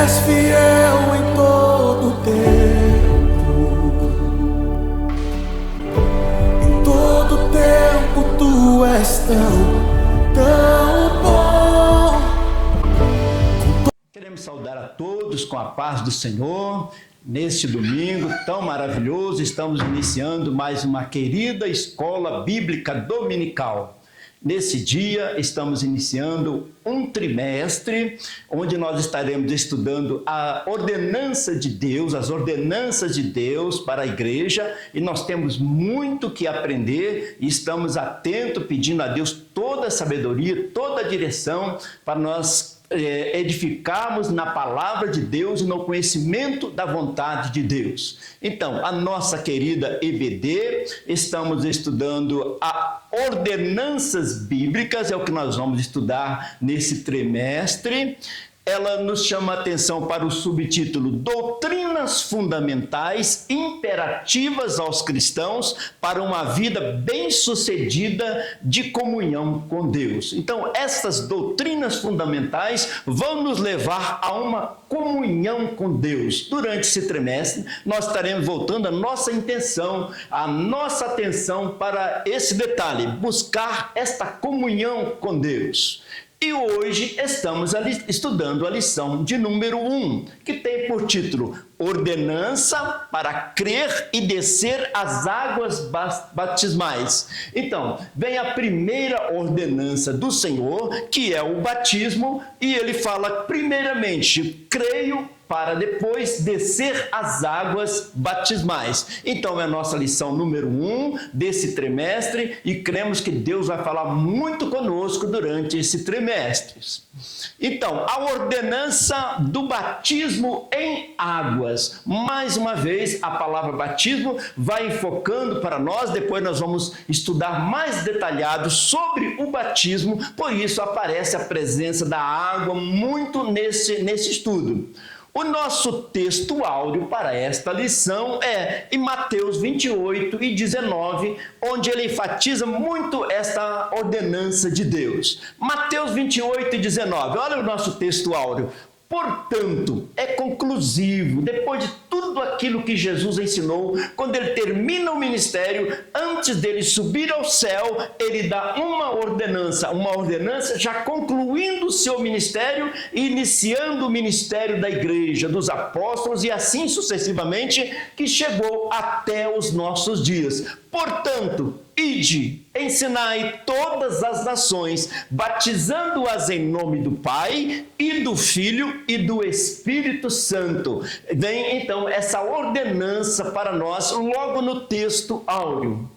és fiel em todo tempo, em todo tempo tu és tão bom. Queremos saudar a todos com a paz do Senhor. Neste domingo tão maravilhoso, estamos iniciando mais uma querida escola bíblica dominical. Nesse dia, estamos iniciando um trimestre, onde nós estaremos estudando a ordenança de Deus, as ordenanças de Deus para a igreja, e nós temos muito que aprender, e estamos atentos, pedindo a Deus toda a sabedoria, toda a direção, para nós edificarmos na palavra de Deus e no conhecimento da vontade de Deus. Então, a nossa querida EBD, estamos estudando a ordenanças bíblicas, é o que nós vamos estudar nesse trimestre. Ela nos chama a atenção para o subtítulo Doutrinas Fundamentais Imperativas aos Cristãos para uma Vida Bem-Sucedida de Comunhão com Deus. Então, essas doutrinas fundamentais vão nos levar a uma comunhão com Deus. Durante esse trimestre, nós estaremos voltando a nossa atenção para esse detalhe, buscar esta comunhão com Deus. E hoje estamos estudando a lição de número 1, que tem por título Ordenança para crer e descer as águas batismais. Então, vem a primeira ordenança do Senhor, que é o batismo, e ele fala primeiramente, creio, para depois descer as águas batismais. Então é a nossa lição número 1 desse trimestre e cremos que Deus vai falar muito conosco durante esse trimestre. Então, a ordenança do batismo em águas. Mais uma vez, a palavra batismo vai enfocando para nós, depois nós vamos estudar mais detalhado sobre o batismo, por isso aparece a presença da água muito nesse estudo. O nosso texto áureo para esta lição é em Mateus 28 e 19, onde ele enfatiza muito esta ordenança de Deus. Mateus 28 e 19, olha o nosso texto áureo. Portanto, é conclusivo, depois de tudo aquilo que Jesus ensinou, quando ele termina o ministério, antes dele subir ao céu, ele dá uma ordenança já concluindo o seu ministério e iniciando o ministério da igreja, dos apóstolos e assim sucessivamente, que chegou até os nossos dias. Portanto, ide, ensinai todas as nações, batizando-as em nome do Pai e do Filho e do Espírito Santo. Vem então essa ordenança para nós logo no texto áureo.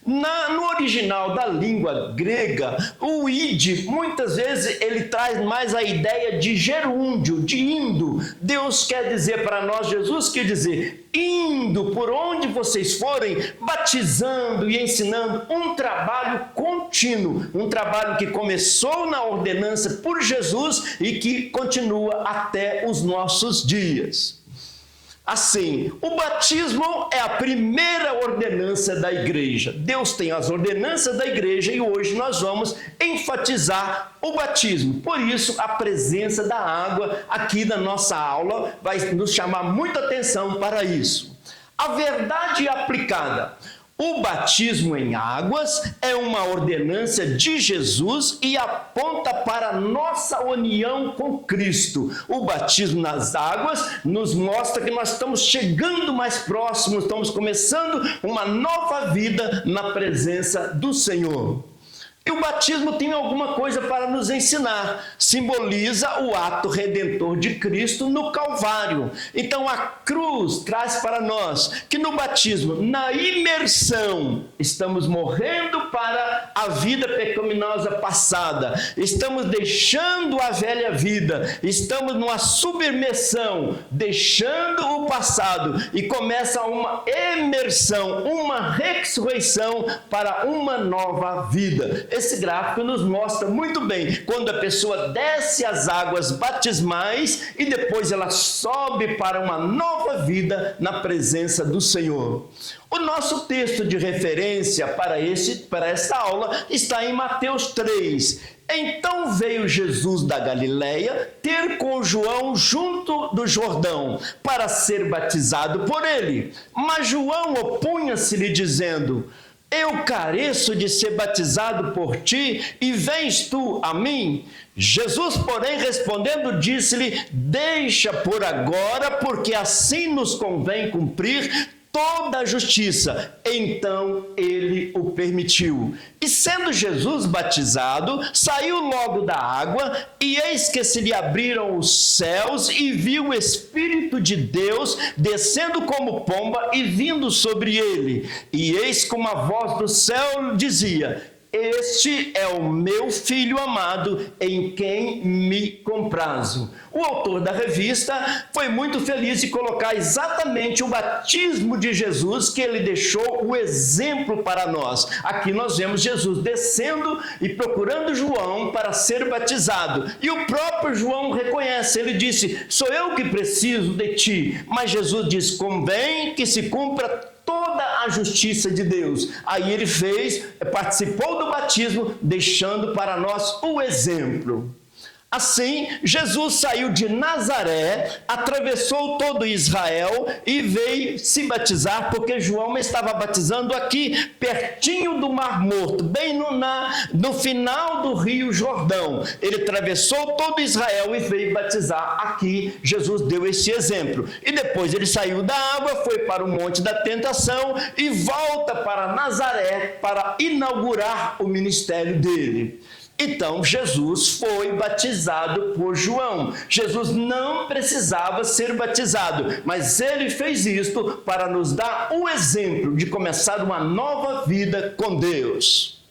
No original da língua grega, o id, muitas vezes ele traz mais a ideia de gerúndio, de indo. Deus quer dizer para nós, Jesus quer dizer, indo por onde vocês forem, batizando e ensinando, um trabalho contínuo, um trabalho que começou na ordenança por Jesus e que continua até os nossos dias. Assim, o batismo é a primeira ordenança da igreja. Deus tem as ordenanças da igreja e hoje nós vamos enfatizar o batismo. Por isso, a presença da água aqui na nossa aula vai nos chamar muita atenção para isso. A verdade aplicada. O batismo em águas é uma ordenança de Jesus e aponta para a nossa união com Cristo. O batismo nas águas nos mostra que nós estamos chegando mais próximos, estamos começando uma nova vida na presença do Senhor. E o batismo tem alguma coisa para nos ensinar. Simboliza o ato redentor de Cristo no Calvário. Então a cruz traz para nós que no batismo, na imersão, estamos morrendo para a vida pecaminosa passada. Estamos deixando a velha vida. Estamos numa submersão, deixando o passado. E começa uma emersão, uma ressurreição para uma nova vida. Esse gráfico nos mostra muito bem quando a pessoa desce as águas batismais e depois ela sobe para uma nova vida na presença do Senhor. O nosso texto de referência para esta aula está em Mateus 3. Então veio Jesus da Galileia ter com João junto do Jordão, para ser batizado por ele. Mas João opunha-se-lhe, dizendo: eu careço de ser batizado por ti, e vens tu a mim? Jesus, porém, respondendo, disse-lhe: deixa por agora, porque assim nos convém cumprir toda a justiça. Então ele o permitiu. E sendo Jesus batizado, saiu logo da água, e eis que se lhe abriram os céus, e viu o Espírito de Deus descendo como pomba e vindo sobre ele. E eis que uma voz do céu dizia: este é o meu Filho amado, em quem me comprazo. O autor da revista foi muito feliz de colocar exatamente o batismo de Jesus, que ele deixou o exemplo para nós. Aqui nós vemos Jesus descendo e procurando João para ser batizado. E o próprio João reconhece, ele disse: sou eu que preciso de ti. Mas Jesus diz: convém que se cumpra toda a justiça de Deus. Aí ele participou do batismo, deixando para nós o exemplo. Assim, Jesus saiu de Nazaré, atravessou todo Israel e veio se batizar, porque João estava batizando aqui, pertinho do Mar Morto, bem no final do Rio Jordão. Ele atravessou todo Israel e veio batizar aqui. Jesus deu esse exemplo. E depois ele saiu da água, foi para o Monte da Tentação e volta para Nazaré para inaugurar o ministério dele. Então, Jesus foi batizado por João. Jesus não precisava ser batizado, mas ele fez isto para nos dar o exemplo de começar uma nova vida com Deus.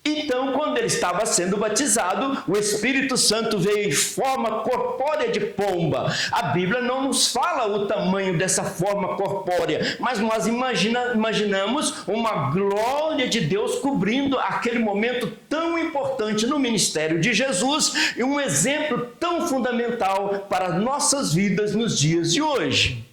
Então, quando ele estava sendo batizado, o Espírito Santo veio em forma corpórea de pomba. A Bíblia não nos fala o tamanho dessa forma corpórea, mas nós imaginamos uma glória de Deus cobrindo aquele momento tão importante no ministério de Jesus e um exemplo tão fundamental para nossas vidas nos dias de hoje.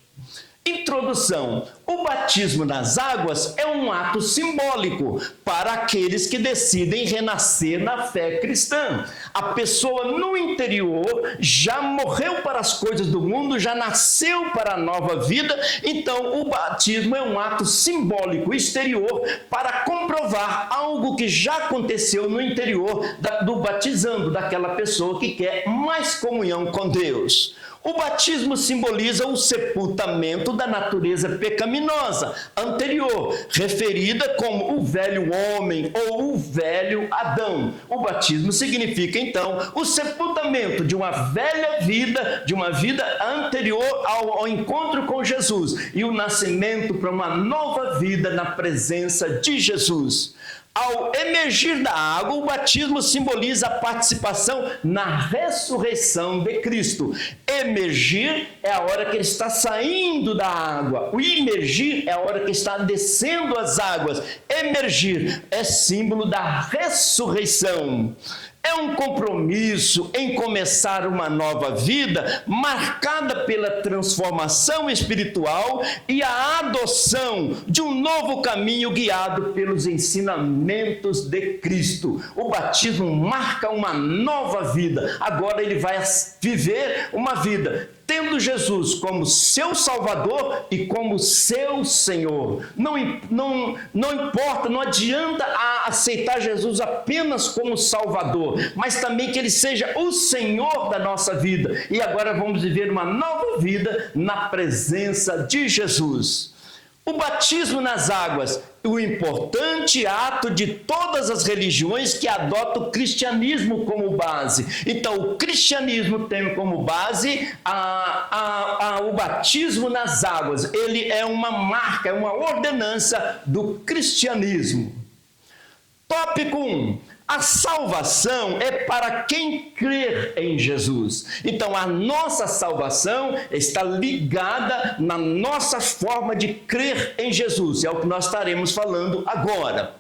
Introdução. O batismo nas águas é um ato simbólico para aqueles que decidem renascer na fé cristã. A pessoa no interior já morreu para as coisas do mundo, já nasceu para a nova vida, então o batismo é um ato simbólico exterior para comprovar algo que já aconteceu no interior do batizando daquela pessoa que quer mais comunhão com Deus. O batismo simboliza o sepultamento da natureza pecaminosa anterior, referida como o velho homem ou o velho Adão. O batismo significa, então, o sepultamento de uma velha vida, de uma vida anterior ao encontro com Jesus, e o nascimento para uma nova vida na presença de Jesus. Ao emergir da água, o batismo simboliza a participação na ressurreição de Cristo. Emergir é a hora que ele está saindo da água. O imergir é a hora que está descendo as águas. Emergir é símbolo da ressurreição. É um compromisso em começar uma nova vida marcada pela transformação espiritual e a adoção de um novo caminho guiado pelos ensinamentos de Cristo. O batismo marca uma nova vida. Agora ele vai viver uma vida tendo Jesus como seu Salvador e como seu Senhor. Não importa, não adianta aceitar Jesus apenas como Salvador, mas também que Ele seja o Senhor da nossa vida. E agora vamos viver uma nova vida na presença de Jesus. O batismo nas águas, o importante ato de todas as religiões que adotam o cristianismo como base. Então, o cristianismo tem como base o batismo nas águas. Ele é uma marca, é uma ordenança do cristianismo. Tópico 1. A salvação é para quem crer em Jesus. Então, a nossa salvação está ligada na nossa forma de crer em Jesus. É o que nós estaremos falando agora.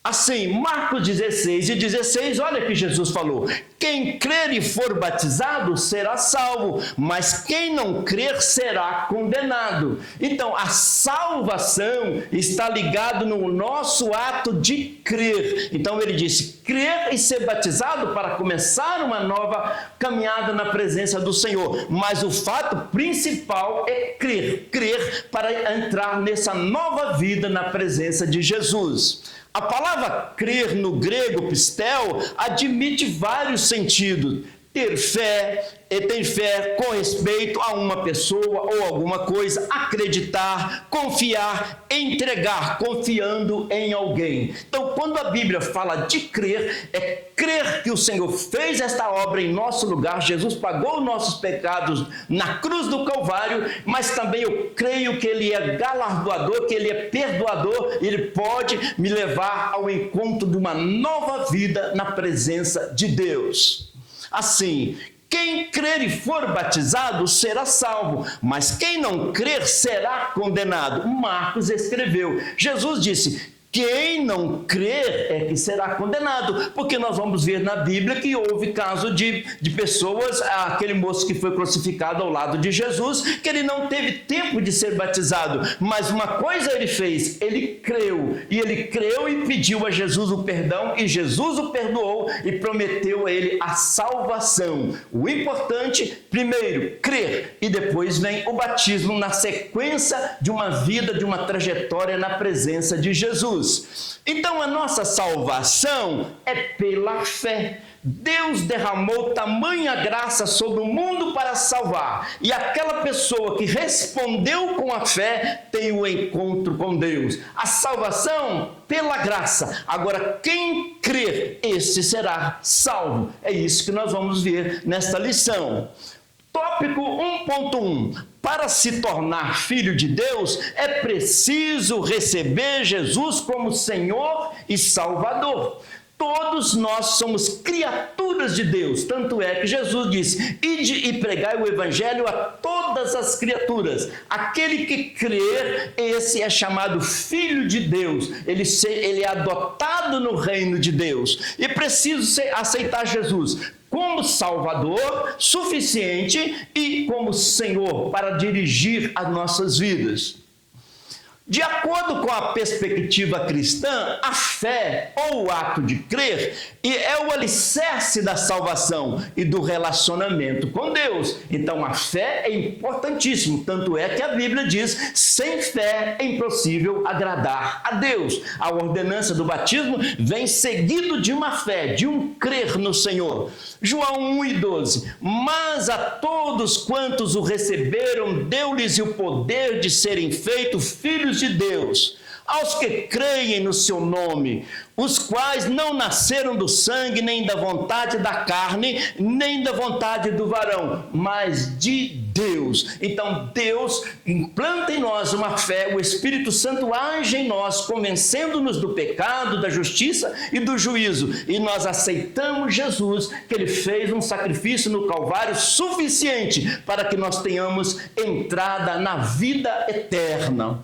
Assim, Marcos 16:16, olha que Jesus falou: quem crer e for batizado será salvo, mas quem não crer será condenado. Então, a salvação está ligada no nosso ato de crer. Então, ele disse: crer e ser batizado para começar uma nova caminhada na presença do Senhor. Mas o fato principal é crer para entrar nessa nova vida na presença de Jesus. A palavra crer no grego pistel admite vários sentidos. Ter fé, tem fé com respeito a uma pessoa ou alguma coisa, acreditar, confiar, entregar, confiando em alguém. Então, quando a Bíblia fala de crer, é crer que o Senhor fez esta obra em nosso lugar, Jesus pagou nossos pecados na cruz do Calvário, mas também eu creio que Ele é galardoador, que Ele é perdoador, Ele pode me levar ao encontro de uma nova vida na presença de Deus. Assim, quem crer e for batizado será salvo, mas quem não crer será condenado. Marcos escreveu. Jesus disse: quem não crer é que será condenado, porque nós vamos ver na Bíblia que houve caso de pessoas, aquele moço que foi crucificado ao lado de Jesus, que ele não teve tempo de ser batizado, mas uma coisa ele fez, ele creu e pediu a Jesus o perdão, e Jesus o perdoou e prometeu a ele a salvação. O importante, primeiro, crer, e depois vem o batismo na sequência de uma vida, de uma trajetória na presença de Jesus. Então, a nossa salvação é pela fé. Deus derramou tamanha graça sobre o mundo para salvar, e aquela pessoa que respondeu com a fé tem o encontro com Deus. A salvação pela graça. Agora, quem crer, esse será salvo. É isso que nós vamos ver nesta lição. Tópico 1.1. Para se tornar filho de Deus, é preciso receber Jesus como Senhor e Salvador. Todos nós somos criaturas de Deus, tanto é que Jesus disse: ide e pregai o evangelho a todas as criaturas. Aquele que crer, esse é chamado filho de Deus, ele é adotado no reino de Deus, e preciso aceitar Jesus como Salvador suficiente e como Senhor para dirigir as nossas vidas. De acordo com a perspectiva cristã, a fé ou o ato de crer é o alicerce da salvação e do relacionamento com Deus. Então a fé é importantíssimo, tanto é que a Bíblia diz: sem fé é impossível agradar a Deus. A ordenança do batismo vem seguido de uma fé, de um crer no Senhor. João 1:12, mas a todos quantos o receberam, deu-lhes o poder de serem feitos filhos de Deus, aos que creem no seu nome, os quais não nasceram do sangue, nem da vontade da carne, nem da vontade do varão, mas de Deus. Então Deus implanta em nós uma fé, o Espírito Santo age em nós, convencendo-nos do pecado, da justiça e do juízo, e nós aceitamos Jesus, que Ele fez um sacrifício no Calvário suficiente para que nós tenhamos entrada na vida eterna.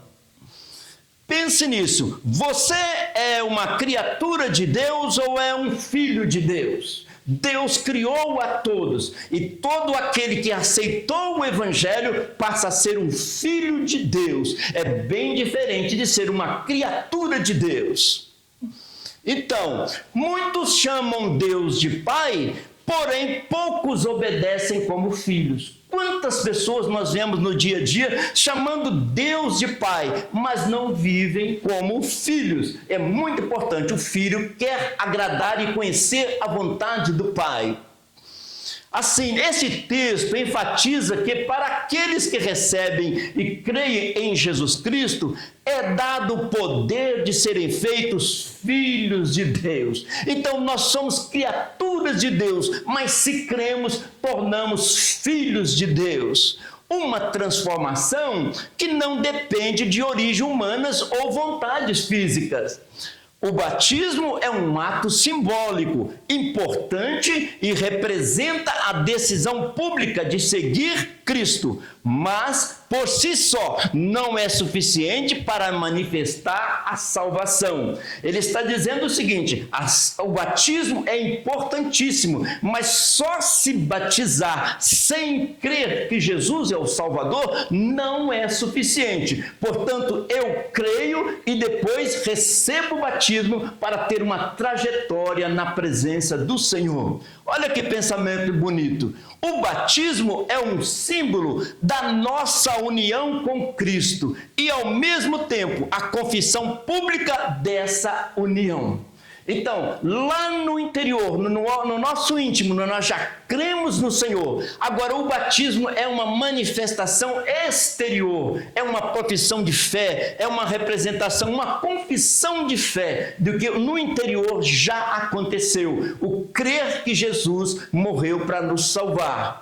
Pense nisso. Você é uma criatura de Deus ou é um filho de Deus? Deus criou a todos, e todo aquele que aceitou o Evangelho passa a ser um filho de Deus. É bem diferente de ser uma criatura de Deus. Então, muitos chamam Deus de Pai, porém poucos obedecem como filhos. Quantas pessoas nós vemos no dia a dia chamando Deus de Pai, mas não vivem como filhos? É muito importante, o filho quer agradar e conhecer a vontade do Pai. Assim, esse texto enfatiza que para aqueles que recebem e creem em Jesus Cristo, é dado o poder de serem feitos filhos de Deus. Então nós somos criaturas de Deus, mas se cremos, tornamos filhos de Deus. Uma transformação que não depende de origem humanas ou vontades físicas. O batismo é um ato simbólico, importante e representa a decisão pública de seguir Cristo, mas por si só, não é suficiente para manifestar a salvação. Ele está dizendo o seguinte: o batismo é importantíssimo, mas só se batizar sem crer que Jesus é o Salvador não é suficiente. Portanto, eu creio e depois recebo o batismo para ter uma trajetória na presença do Senhor. Olha que pensamento bonito. O batismo é um símbolo da nossa união com Cristo e, ao mesmo tempo, a confissão pública dessa união. Então, lá no interior, no nosso íntimo, nós já cremos no Senhor. Agora, o batismo é uma manifestação exterior, é uma profissão de fé, é uma representação, uma confissão de fé do que no interior já aconteceu. O crer que Jesus morreu para nos salvar.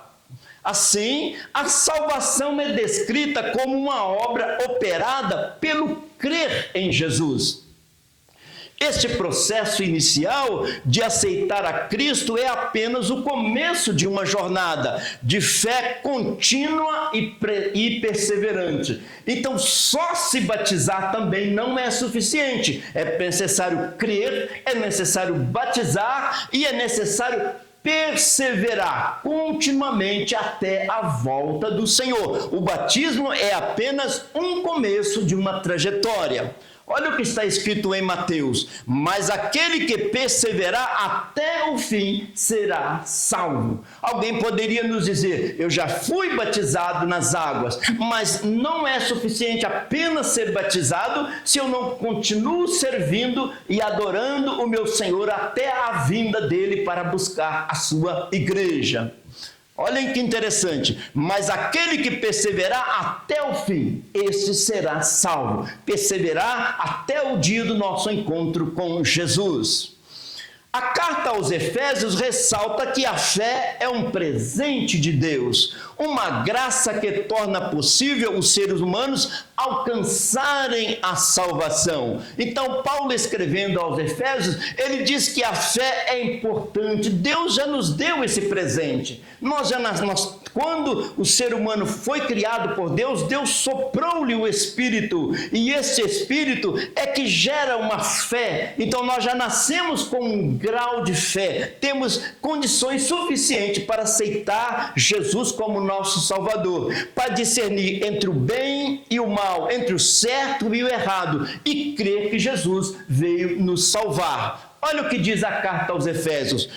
Assim, a salvação é descrita como uma obra operada pelo crer em Jesus. Este processo inicial de aceitar a Cristo é apenas o começo de uma jornada de fé contínua e perseverante. Então, só se batizar também não é suficiente. É necessário crer, é necessário batizar e é necessário perseverar continuamente até a volta do Senhor. O batismo é apenas um começo de uma trajetória. Olha o que está escrito em Mateus: mas aquele que perseverar até o fim será salvo. Alguém poderia nos dizer: eu já fui batizado nas águas, mas não é suficiente apenas ser batizado se eu não continuo servindo e adorando o meu Senhor até a vinda dele para buscar a sua igreja. Olhem que interessante, mas aquele que perseverar até o fim, esse será salvo. Perseverar até o dia do nosso encontro com Jesus. A carta aos Efésios ressalta que a fé é um presente de Deus, uma graça que torna possível os seres humanos alcançarem a salvação. Então, Paulo, escrevendo aos Efésios, ele diz que a fé é importante. Deus já nos deu esse presente. Quando o ser humano foi criado por Deus, Deus soprou-lhe o Espírito, e esse Espírito é que gera uma fé. Então nós já nascemos com um grau de fé, temos condições suficientes para aceitar Jesus como nosso Salvador, para discernir entre o bem e o mal, entre o certo e o errado, e crer que Jesus veio nos salvar. Olha o que diz a carta aos Efésios: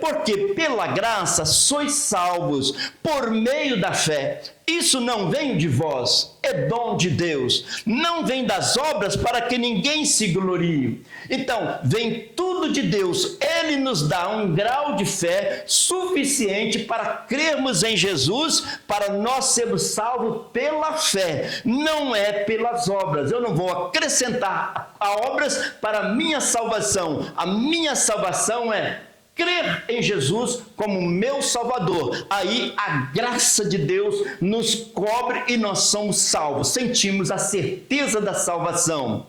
porque pela graça sois salvos por meio da fé. Isso não vem de vós, é dom de Deus. Não vem das obras para que ninguém se glorie. Então, vem tudo de Deus. Ele nos dá um grau de fé suficiente para crermos em Jesus, para nós sermos salvos pela fé. Não é pelas obras. Eu não vou acrescentar obras para a minha salvação. A minha salvação é crer em Jesus como meu Salvador. Aí a graça de Deus nos cobre e nós somos salvos. Sentimos a certeza da salvação.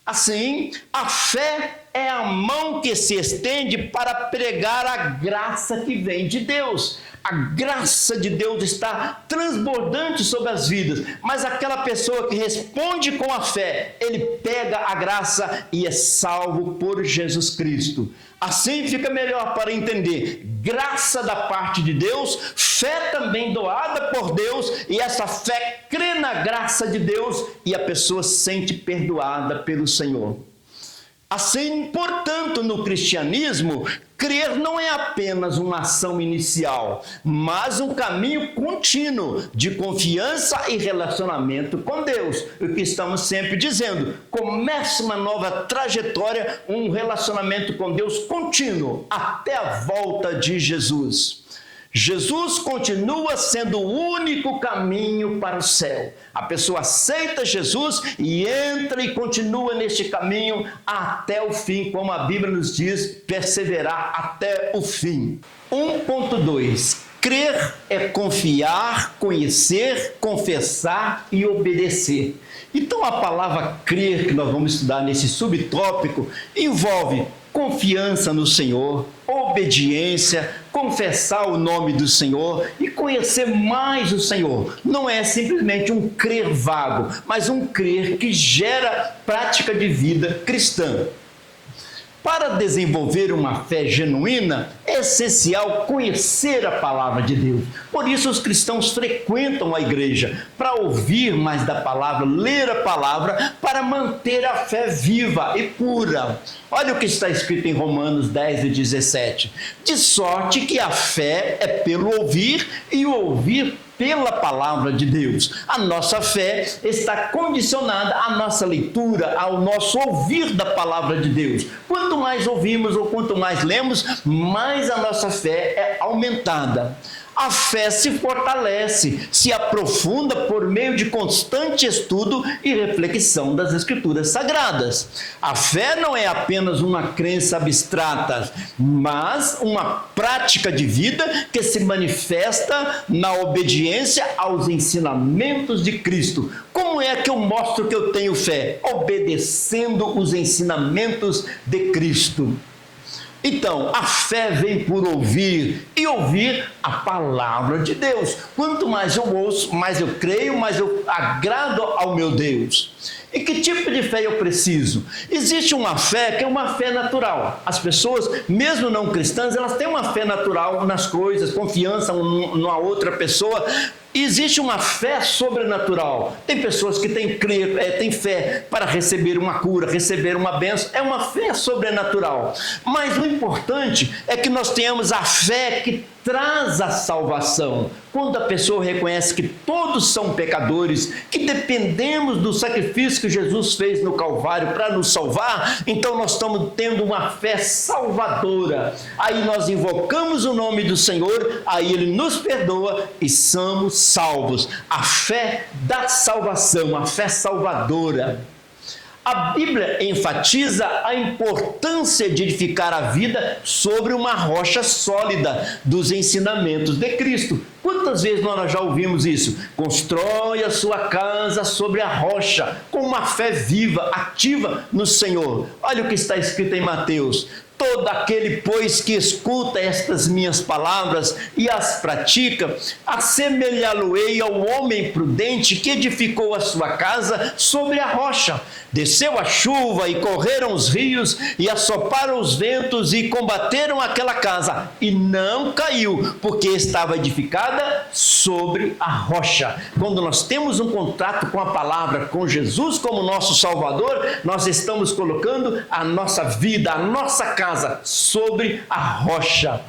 Assim, a fé é a mão que se estende para pregar a graça que vem de Deus. A graça de Deus está transbordante sobre as vidas, mas aquela pessoa que responde com a fé, ele pega a graça e é salvo por Jesus Cristo. Assim fica melhor para entender: graça da parte de Deus, fé também doada por Deus, e essa fé crê na graça de Deus e a pessoa se sente perdoada pelo Senhor. Assim, portanto, no cristianismo, crer não é apenas uma ação inicial, mas um caminho contínuo de confiança e relacionamento com Deus. O que estamos sempre dizendo: comece uma nova trajetória, um relacionamento com Deus contínuo, até a volta de Jesus. Jesus continua sendo o único caminho para o céu. A pessoa aceita Jesus e entra e continua neste caminho até o fim, como a Bíblia nos diz, perseverar até o fim. 1.2. Crer é confiar, conhecer, confessar e obedecer. Então a palavra crer, que nós vamos estudar nesse subtópico, envolve confiança no Senhor, obediência, confessar o nome do Senhor e conhecer mais o Senhor. Não é simplesmente um crer vago, mas um crer que gera prática de vida cristã. Para desenvolver uma fé genuína, é essencial conhecer a palavra de Deus. Por isso os cristãos frequentam a igreja, para ouvir mais da palavra, ler a palavra, para manter a fé viva e pura. Olha o que está escrito em Romanos 10 e 17. De sorte que a fé é pelo ouvir e o ouvir pela palavra de Deus. A nossa fé está condicionada à nossa leitura, ao nosso ouvir da palavra de Deus. Quanto mais ouvimos ou quanto mais lemos, mais a nossa fé é aumentada. A fé se fortalece, se aprofunda por meio de constante estudo e reflexão das Escrituras Sagradas. A fé não é apenas uma crença abstrata, mas uma prática de vida que se manifesta na obediência aos ensinamentos de Cristo. Como é que eu mostro que eu tenho fé? Obedecendo os ensinamentos de Cristo. Então, a fé vem por ouvir, e ouvir a palavra de Deus. Quanto mais eu ouço, mais eu creio, mais eu agrado ao meu Deus. E que tipo de fé eu preciso? Existe uma fé que é uma fé natural. As pessoas, mesmo não cristãs, elas têm uma fé natural nas coisas, confiança numa outra pessoa. Existe uma fé sobrenatural. Tem pessoas que têm fé para receber uma cura, receber uma bênção. É uma fé sobrenatural. Mas o importante é que nós tenhamos a fé que traz a salvação. Quando a pessoa reconhece que todos são pecadores, que dependemos do sacrifício que Jesus fez no Calvário para nos salvar, então nós estamos tendo uma fé salvadora. Aí nós invocamos o nome do Senhor, aí Ele nos perdoa e somos salvos. A fé da salvação, a fé salvadora. A Bíblia enfatiza a importância de edificar a vida sobre uma rocha sólida dos ensinamentos de Cristo. Quantas vezes nós já ouvimos isso? Constrói a sua casa sobre a rocha, com uma fé viva, ativa no Senhor. Olha o que está escrito em Mateus. Todo aquele, pois, que escuta estas minhas palavras e as pratica, assemelhá-lo-ei ao homem prudente que edificou a sua casa sobre a rocha. Desceu a chuva e correram os rios e assoparam os ventos e combateram aquela casa. E não caiu, porque estava edificada sobre a rocha. Quando nós temos um contato com a palavra, com Jesus como nosso Salvador, nós estamos colocando a nossa vida, a nossa casa sobre a rocha.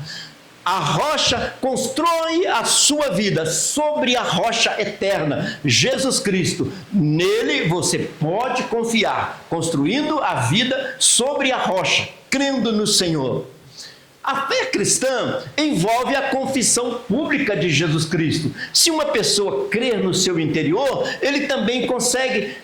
A rocha constrói a sua vida sobre a rocha eterna, Jesus Cristo. Nele você pode confiar, construindo a vida sobre a rocha, crendo no Senhor. A fé cristã envolve a confissão pública de Jesus Cristo. Se uma pessoa crer no seu interior, ele também consegue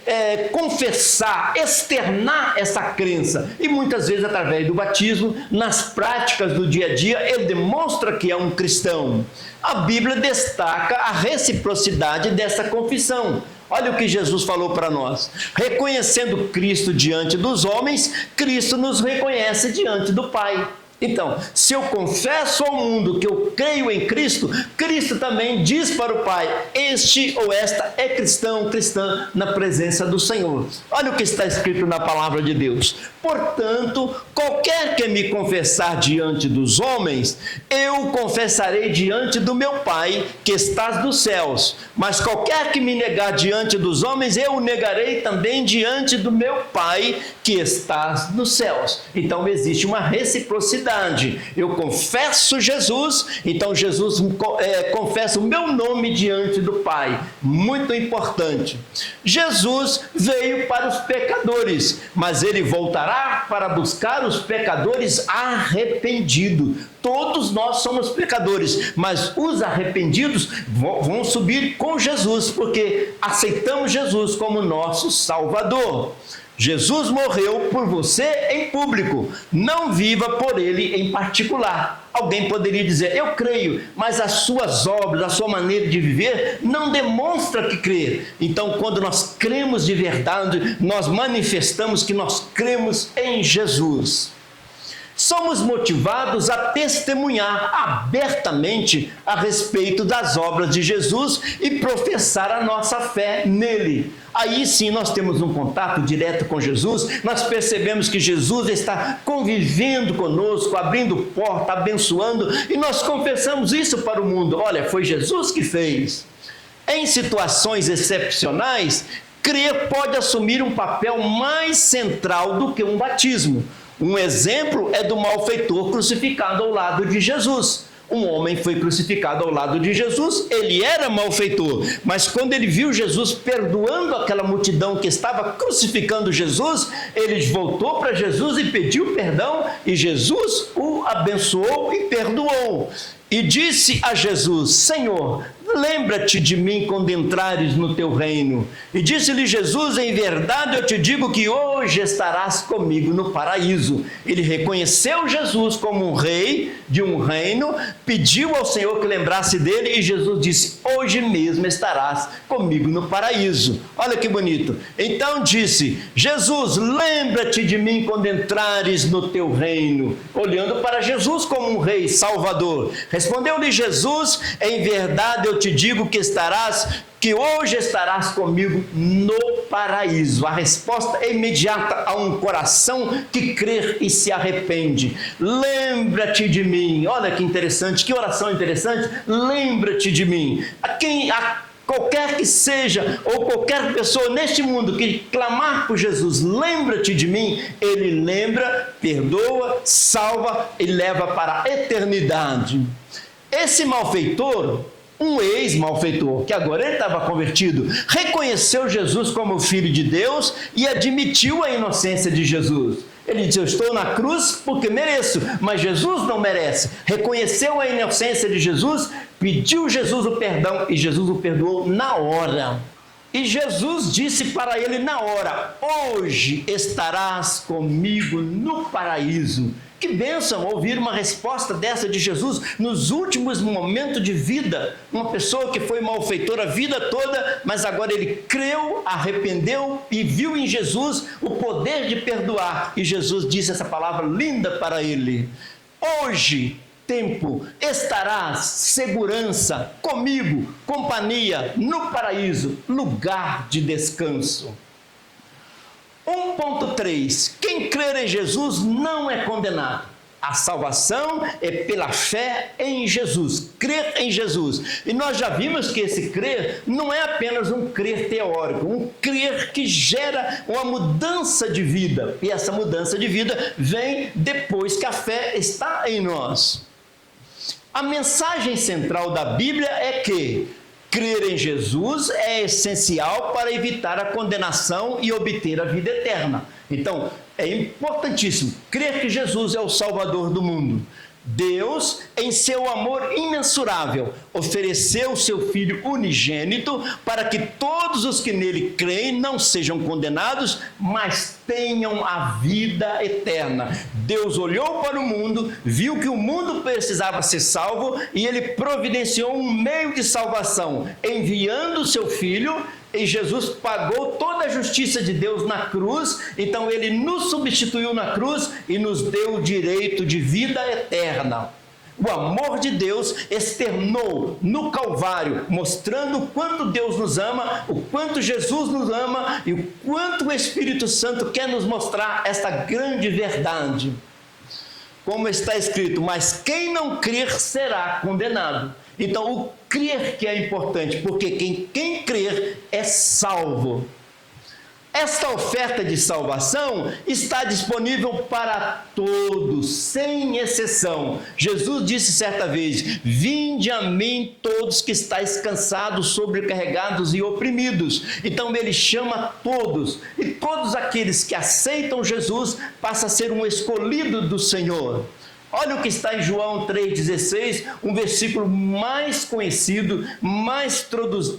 confessar, externar essa crença. E muitas vezes, através do batismo, nas práticas do dia a dia, ele demonstra que é um cristão. A Bíblia destaca a reciprocidade dessa confissão. Olha o que Jesus falou para nós. Reconhecendo Cristo diante dos homens, Cristo nos reconhece diante do Pai. Então, se eu confesso ao mundo que eu creio em Cristo, Cristo também diz para o Pai, este ou esta é cristão, cristã na presença do Senhor. Olha o que está escrito na palavra de Deus. Portanto, qualquer que me confessar diante dos homens, eu confessarei diante do meu Pai que estás nos céus. Mas qualquer que me negar diante dos homens, eu o negarei também diante do meu Pai que estás nos céus. Então existe uma reciprocidade. Eu confesso Jesus, então Jesus confessa o meu nome diante do Pai. Muito importante. Jesus veio para os pecadores, mas ele voltará para buscar os pecadores arrependidos. Todos nós somos pecadores, mas os arrependidos vão subir com Jesus, porque aceitamos Jesus como nosso Salvador. Jesus morreu por você em público, não viva por ele em particular. Alguém poderia dizer, eu creio, mas as suas obras, a sua maneira de viver não demonstra que crê. Então, quando nós cremos de verdade, nós manifestamos que nós cremos em Jesus. somos motivados a testemunhar abertamente a respeito das obras de Jesus e professar a nossa fé nele. Aí sim nós temos um contato direto com Jesus, nós percebemos que Jesus está convivendo conosco, abrindo porta, abençoando, e nós confessamos isso para o mundo. Olha, foi Jesus que fez. Em situações excepcionais, crer pode assumir um papel mais central do que um batismo. Um exemplo é do malfeitor crucificado ao lado de Jesus. Um homem foi crucificado ao lado de Jesus, ele era malfeitor, mas quando ele viu Jesus perdoando aquela multidão que estava crucificando Jesus, ele voltou para Jesus e pediu perdão, e Jesus o abençoou e perdoou. E disse a Jesus: Senhor, lembra-te de mim quando entrares no teu reino. E disse-lhe Jesus: em verdade eu te digo que hoje estarás comigo no paraíso. Ele reconheceu Jesus como um rei de um reino, pediu ao Senhor que lembrasse dele, e Jesus disse: hoje mesmo estarás comigo no paraíso. Olha que bonito. Então disse Jesus: lembra-te de mim quando entrares no teu reino, olhando para Jesus como um rei salvador. Respondeu-lhe Jesus: em verdade eu te digo que hoje estarás comigo no paraíso. A resposta é imediata a um coração que crê e se arrepende. Lembra-te de mim. Olha que interessante, que oração interessante. Lembra-te de mim. Qualquer que seja, ou qualquer pessoa neste mundo que clamar por Jesus, lembra-te de mim, ele lembra, perdoa, salva e leva para a eternidade. Esse malfeitor, um ex-malfeitor, que agora ele estava convertido, reconheceu Jesus como Filho de Deus e admitiu a inocência de Jesus. Ele disse: eu estou na cruz porque mereço, mas Jesus não merece. Reconheceu a inocência de Jesus, pediu Jesus o perdão e Jesus o perdoou na hora. E Jesus disse para ele na hora: hoje estarás comigo no paraíso. Que bênção ouvir uma resposta dessa de Jesus nos últimos momentos de vida. Uma pessoa que foi malfeitora a vida toda, mas agora ele creu, arrependeu e viu em Jesus o poder de perdoar. E Jesus disse essa palavra linda para ele: hoje, tempo, estarás, segurança, comigo, companhia, no paraíso, lugar de descanso. 1.3. Quem crer em Jesus não é condenado. A salvação é pela fé em Jesus, crer em Jesus. E nós já vimos que esse crer não é apenas um crer teórico, um crer que gera uma mudança de vida. E essa mudança de vida vem depois que a fé está em nós. A mensagem central da Bíblia é que crer em Jesus é essencial para evitar a condenação e obter a vida eterna. Então, é importantíssimo crer que Jesus é o Salvador do mundo. Deus, em seu amor imensurável, ofereceu seu Filho unigênito para que todos os que nele creem não sejam condenados, mas tenham a vida eterna. Deus olhou para o mundo, viu que o mundo precisava ser salvo e ele providenciou um meio de salvação, enviando o seu Filho. E Jesus pagou toda a justiça de Deus na cruz, então ele nos substituiu na cruz e nos deu o direito de vida eterna. O amor de Deus externou no Calvário, mostrando o quanto Deus nos ama, o quanto Jesus nos ama e o quanto o Espírito Santo quer nos mostrar esta grande verdade. Como está escrito: mas quem não crer será condenado. Então, o crer que é importante, porque quem crer é salvo. Esta oferta de salvação está disponível para todos, sem exceção. Jesus disse certa vez: vinde a mim todos que estáis cansados, sobrecarregados e oprimidos. Então ele chama todos, e todos aqueles que aceitam Jesus passam a ser um escolhido do Senhor. Olha o que está em João 3,16, um versículo mais conhecido, mais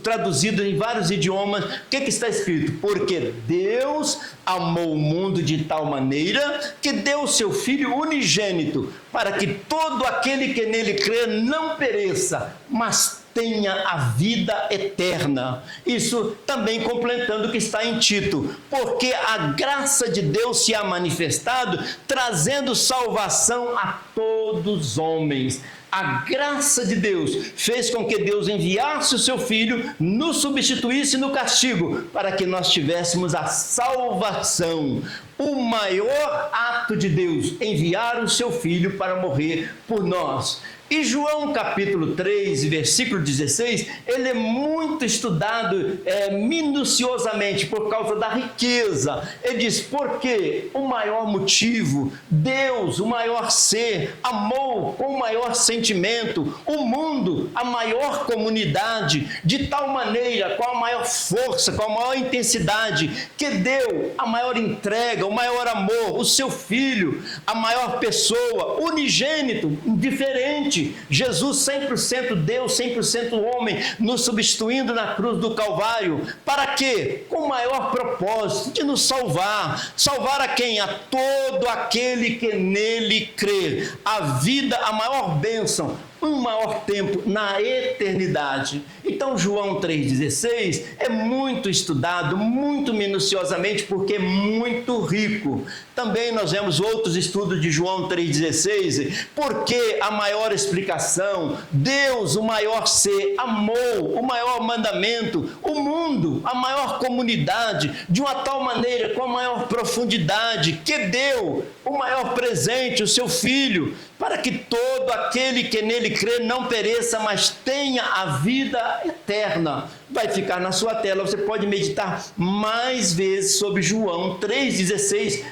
traduzido em vários idiomas. O que está escrito? Porque Deus amou o mundo de tal maneira que deu o seu Filho unigênito, para que todo aquele que nele crê não pereça, mas tenha a vida eterna. Isso também completando o que está em Tito, porque a graça de Deus se há manifestado, trazendo salvação a todos os homens. A graça de Deus fez com que Deus enviasse o seu Filho, nos substituísse no castigo, para que nós tivéssemos a salvação. O maior ato de Deus, enviar o seu Filho para morrer por nós. E João capítulo 3, versículo 16, ele é muito estudado minuciosamente por causa da riqueza. Ele diz, porque o maior motivo, Deus, o maior ser, amou com o maior sentimento o mundo, a maior comunidade, de tal maneira, com a maior força, com a maior intensidade, que deu a maior entrega, o maior amor, o seu Filho, a maior pessoa, unigênito, indiferente, Jesus 100% Deus, 100% homem, nos substituindo na cruz do Calvário. Para quê? Com o maior propósito de nos salvar. Salvar a quem? A todo aquele que nele crê. A vida, a maior bênção, um maior tempo na eternidade. Então João 3,16 é muito estudado, muito minuciosamente, porque é muito rico. Também nós vemos outros estudos de João 3,16, porque a maior explicação, Deus, o maior ser, amou o maior mandamento, o mundo, a maior comunidade, de uma tal maneira, com a maior profundidade, que deu o maior presente, o seu Filho, para que todo aquele que nele crê não pereça, mas tenha a vida eterna. Vai ficar na sua tela, você pode meditar mais vezes sobre João 3,16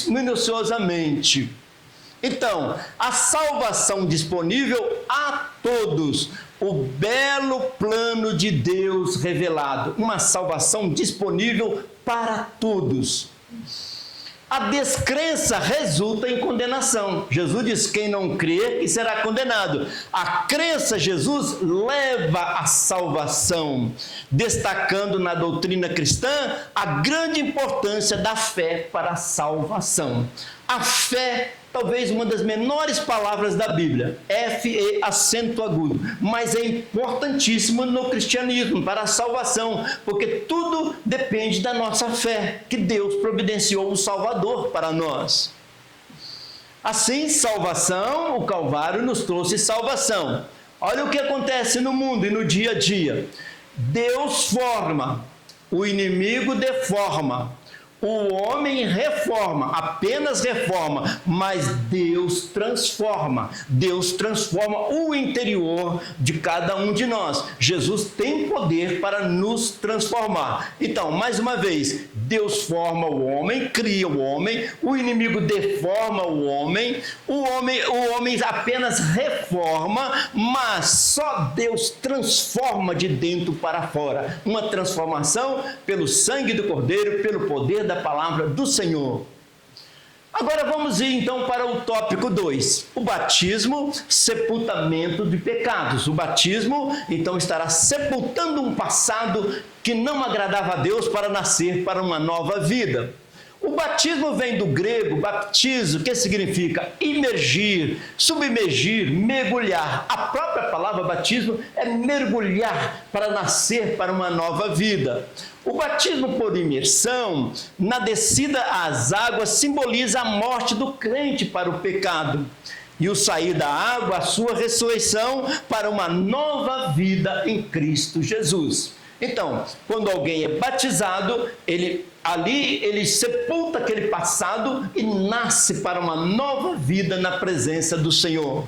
minuciosamente. Então, a salvação disponível a todos, o belo plano de Deus revelado, uma salvação disponível para todos. A descrença resulta em condenação. Jesus diz, quem não crê que será condenado. A crença, Jesus, leva à salvação, destacando na doutrina cristã a grande importância da fé para a salvação. A fé, talvez uma das menores palavras da Bíblia, F-E, acento agudo, mas é importantíssimo no cristianismo, para a salvação, porque tudo depende da nossa fé, que Deus providenciou o Salvador para nós. Assim, salvação, o Calvário nos trouxe salvação. Olha o que acontece no mundo e no dia a dia. Deus forma, o inimigo deforma. O homem reforma, apenas reforma, mas Deus transforma o interior de cada um de nós. Jesus tem poder para nos transformar. Então, mais uma vez, Deus forma o homem, cria o homem, o inimigo deforma o homem apenas reforma, mas só Deus transforma de dentro para fora. Uma transformação pelo sangue do Cordeiro, pelo poder da palavra do Senhor. Agora vamos ir então para o tópico 2, o batismo, sepultamento de pecados. O batismo então estará sepultando um passado que não agradava a Deus para nascer para uma nova vida. O batismo vem do grego baptizo, que significa imergir, submergir, mergulhar. A própria palavra batismo é mergulhar para nascer para uma nova vida. O batismo por imersão, na descida às águas, simboliza a morte do crente para o pecado. E o sair da água, a sua ressurreição para uma nova vida em Cristo Jesus. Então, quando alguém é batizado, ele sepulta aquele passado e nasce para uma nova vida na presença do Senhor.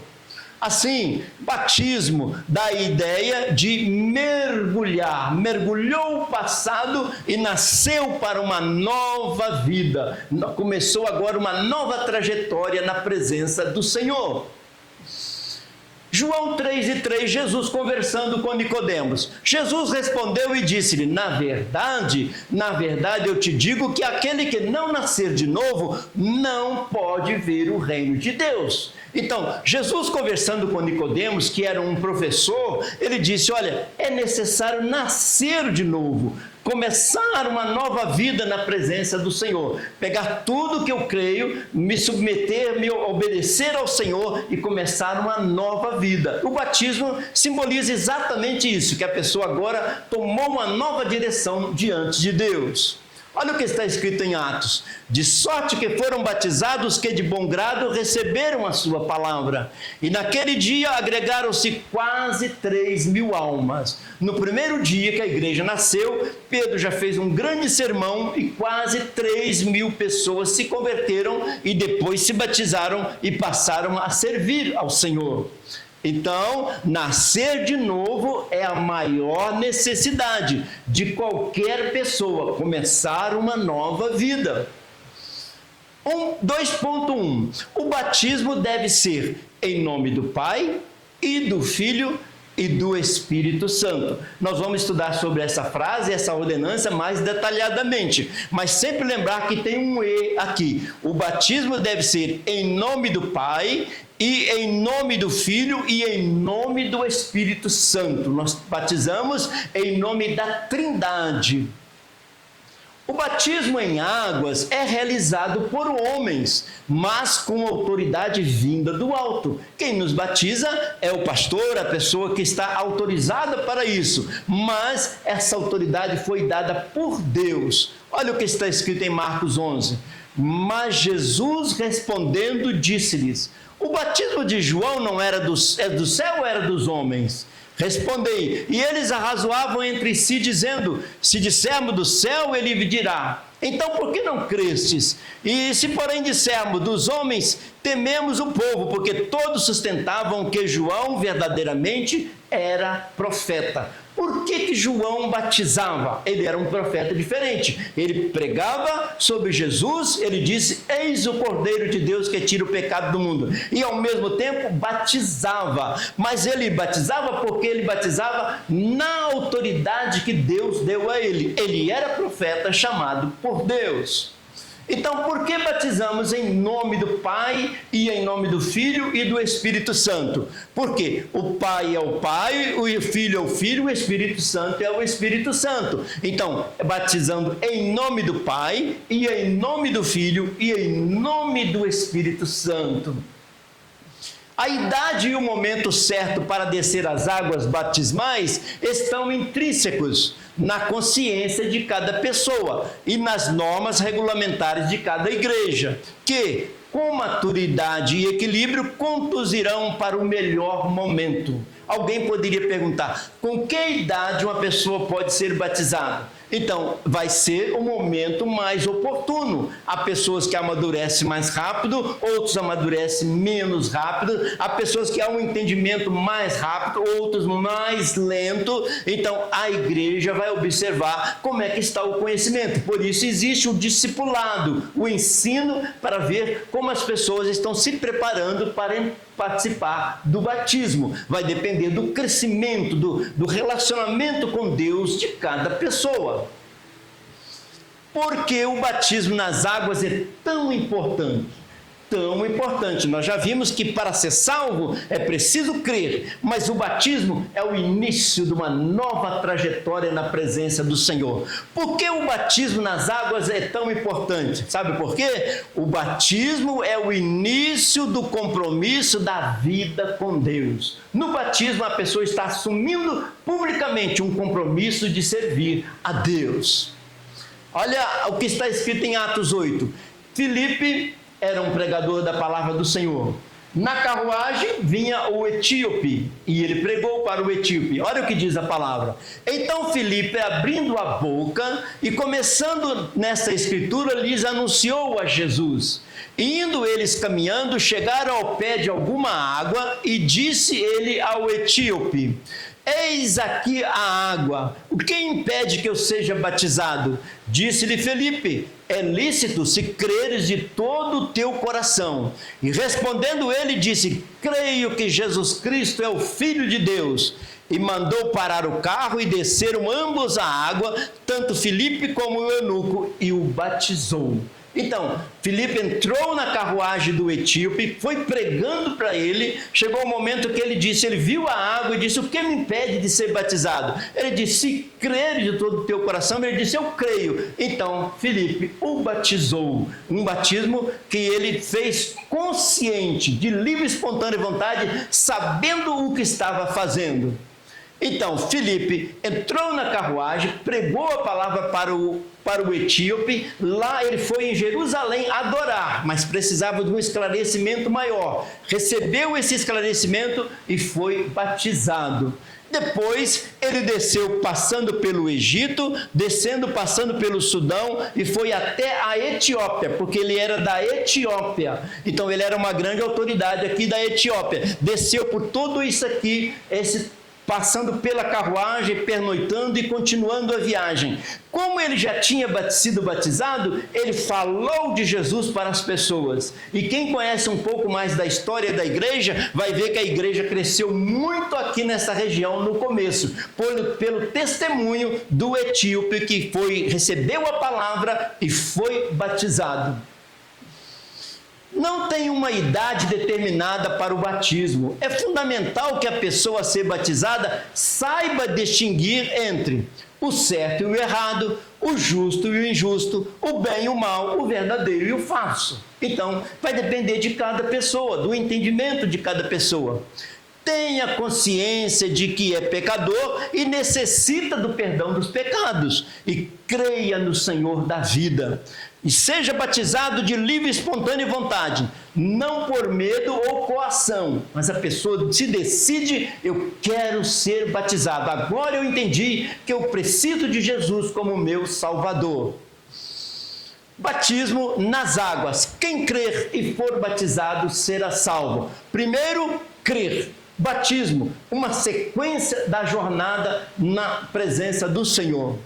Assim, batismo dá a ideia de mergulhar, mergulhou o passado e nasceu para uma nova vida. Começou agora uma nova trajetória na presença do Senhor. João 3,3, Jesus conversando com Nicodemos. Jesus respondeu e disse-lhe, na verdade eu te digo que aquele que não nascer de novo não pode ver o reino de Deus. Então, Jesus conversando com Nicodemos, que era um professor, ele disse: olha, é necessário nascer de novo, começar uma nova vida na presença do Senhor, pegar tudo que eu creio, me submeter, me obedecer ao Senhor e começar uma nova vida. O batismo simboliza exatamente isso, que a pessoa agora tomou uma nova direção diante de Deus. Olha o que está escrito em Atos: de sorte que foram batizados que de bom grado receberam a sua palavra. E naquele dia agregaram-se quase 3.000 almas. No primeiro dia que a igreja nasceu, Pedro já fez um grande sermão e quase 3.000 pessoas se converteram e depois se batizaram e passaram a servir ao Senhor. Então, nascer de novo é a maior necessidade de qualquer pessoa, começar uma nova vida. 2.1. O batismo deve ser em nome do Pai e do Filho e do Espírito Santo. Nós vamos estudar sobre essa frase, essa ordenança mais detalhadamente, mas sempre lembrar que tem um E aqui. O batismo deve ser em nome do Pai e em nome do Filho e em nome do Espírito Santo. Nós batizamos em nome da Trindade. O batismo em águas é realizado por homens, mas com autoridade vinda do alto. Quem nos batiza é o pastor, a pessoa que está autorizada para isso, mas essa autoridade foi dada por Deus. Olha o que está escrito em Marcos 11. Mas Jesus respondendo disse-lhes: o batismo de João não era do céu ou era dos homens? Respondei. E eles arrazoavam entre si, dizendo: se dissermos do céu, ele dirá: então por que não crestes? E se porém dissermos dos homens, tememos o povo, porque todos sustentavam que João verdadeiramente era profeta. Por que João batizava? Ele era um profeta diferente. Ele pregava sobre Jesus, ele disse: eis o Cordeiro de Deus que tira o pecado do mundo. E ao mesmo tempo batizava. Mas ele batizava porque ele batizava na autoridade que Deus deu a ele. Ele era profeta chamado por Deus. Então, por que batizamos em nome do Pai e em nome do Filho e do Espírito Santo? Porque o Pai é o Pai, o Filho é o Filho, o Espírito Santo é o Espírito Santo. Então, batizando em nome do Pai e em nome do Filho e em nome do Espírito Santo. A idade e o momento certo para descer as águas batismais estão intrínsecos na consciência de cada pessoa e nas normas regulamentares de cada igreja, que, com maturidade e equilíbrio, conduzirão para o melhor momento. Alguém poderia perguntar: com que idade uma pessoa pode ser batizada? Então, vai ser o momento mais oportuno. Há pessoas que amadurecem mais rápido, outros amadurecem menos rápido. Há pessoas que há um entendimento mais rápido, outros mais lento. Então, a igreja vai observar como é que está o conhecimento. Por isso existe o discipulado, o ensino para ver como as pessoas estão se preparando para participar do batismo. Vai depender do crescimento, do relacionamento com Deus de cada pessoa. Por que o batismo nas águas é tão importante? Tão importante. Nós já vimos que para ser salvo é preciso crer, mas o batismo é o início de uma nova trajetória na presença do Senhor. Por que o batismo nas águas é tão importante? Sabe por quê? O batismo é o início do compromisso da vida com Deus. No batismo a pessoa está assumindo publicamente um compromisso de servir a Deus. Olha o que está escrito em Atos 8. Filipe era um pregador da palavra do Senhor. Na carruagem vinha o etíope e ele pregou para o etíope. Olha o que diz a palavra. Então Filipe, abrindo a boca e começando nessa escritura, lhes anunciou a Jesus. E indo eles caminhando, chegaram ao pé de alguma água e disse ele ao etíope: eis aqui a água, o que impede que eu seja batizado? Disse-lhe Filipe: é lícito se creres de todo o teu coração. E respondendo ele disse: creio que Jesus Cristo é o Filho de Deus. E mandou parar o carro e desceram ambos à água, tanto Filipe como o eunuco, e o batizou. Então, Filipe entrou na carruagem do etíope, foi pregando para ele, chegou o momento que ele disse, ele viu a água e disse, o que me impede de ser batizado? Ele disse, se crer de todo o teu coração, ele disse, eu creio. Então, Filipe o batizou, um batismo que ele fez consciente, de livre e espontânea vontade, sabendo o que estava fazendo. Então, Filipe entrou na carruagem, pregou a palavra para o etíope, lá ele foi em Jerusalém adorar, mas precisava de um esclarecimento maior. Recebeu esse esclarecimento e foi batizado. Depois ele desceu passando pelo Egito, passando pelo Sudão e foi até a Etiópia, porque ele era da Etiópia. Então ele era uma grande autoridade aqui da Etiópia. Desceu por tudo isso aqui, passando pela carruagem, pernoitando e continuando a viagem. Como ele já tinha sido batizado, ele falou de Jesus para as pessoas. E quem conhece um pouco mais da história da igreja, vai ver que a igreja cresceu muito aqui nessa região no começo, pelo testemunho do etíope que recebeu a palavra e foi batizado. Não tem uma idade determinada para o batismo. É fundamental que a pessoa a ser batizada saiba distinguir entre o certo e o errado, o justo e o injusto, o bem e o mal, o verdadeiro e o falso. Então, vai depender de cada pessoa, do entendimento de cada pessoa. Tenha consciência de que é pecador e necessita do perdão dos pecados. E creia no Senhor da vida. E seja batizado de livre e espontânea vontade, não por medo ou coação, mas a pessoa se decide, eu quero ser batizado, agora eu entendi que eu preciso de Jesus como meu Salvador. Batismo nas águas, quem crer e for batizado será salvo. Primeiro, crer. Batismo, uma sequência da jornada na presença do Senhor.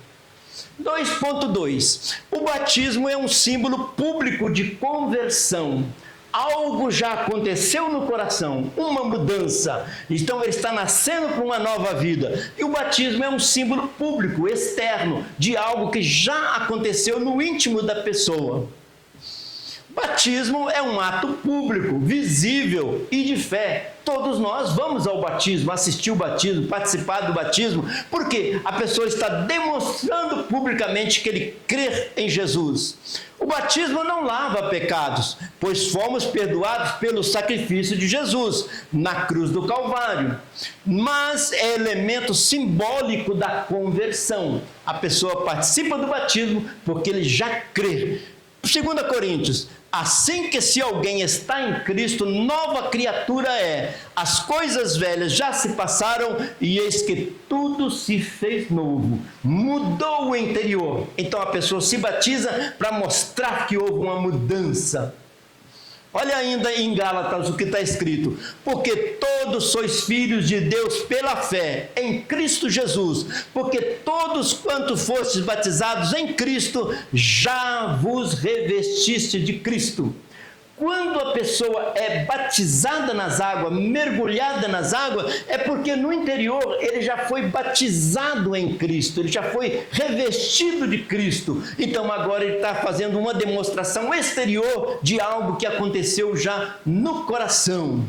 2.2. O batismo é um símbolo público de conversão. Algo já aconteceu no coração, uma mudança. Então ele está nascendo para uma nova vida. E o batismo é um símbolo público, externo, de algo que já aconteceu no íntimo da pessoa. Batismo é um ato público, visível e de fé. Todos nós vamos ao batismo, assistir o batismo, participar do batismo, porque a pessoa está demonstrando publicamente que ele crê em Jesus. O batismo não lava pecados, pois fomos perdoados pelo sacrifício de Jesus na cruz do Calvário. Mas é elemento simbólico da conversão. A pessoa participa do batismo porque ele já crê. 2 Coríntios, assim que se alguém está em Cristo, nova criatura é. As coisas velhas já se passaram e eis que tudo se fez novo. Mudou o interior. Então a pessoa se batiza para mostrar que houve uma mudança. Olha ainda em Gálatas o que está escrito. Porque todos sois filhos de Deus pela fé em Cristo Jesus. Porque todos quanto fostes batizados em Cristo, já vos revestiste de Cristo. Quando a pessoa é batizada nas águas, mergulhada nas águas, é porque no interior ele já foi batizado em Cristo, ele já foi revestido de Cristo. Então agora ele está fazendo uma demonstração exterior de algo que aconteceu já no coração.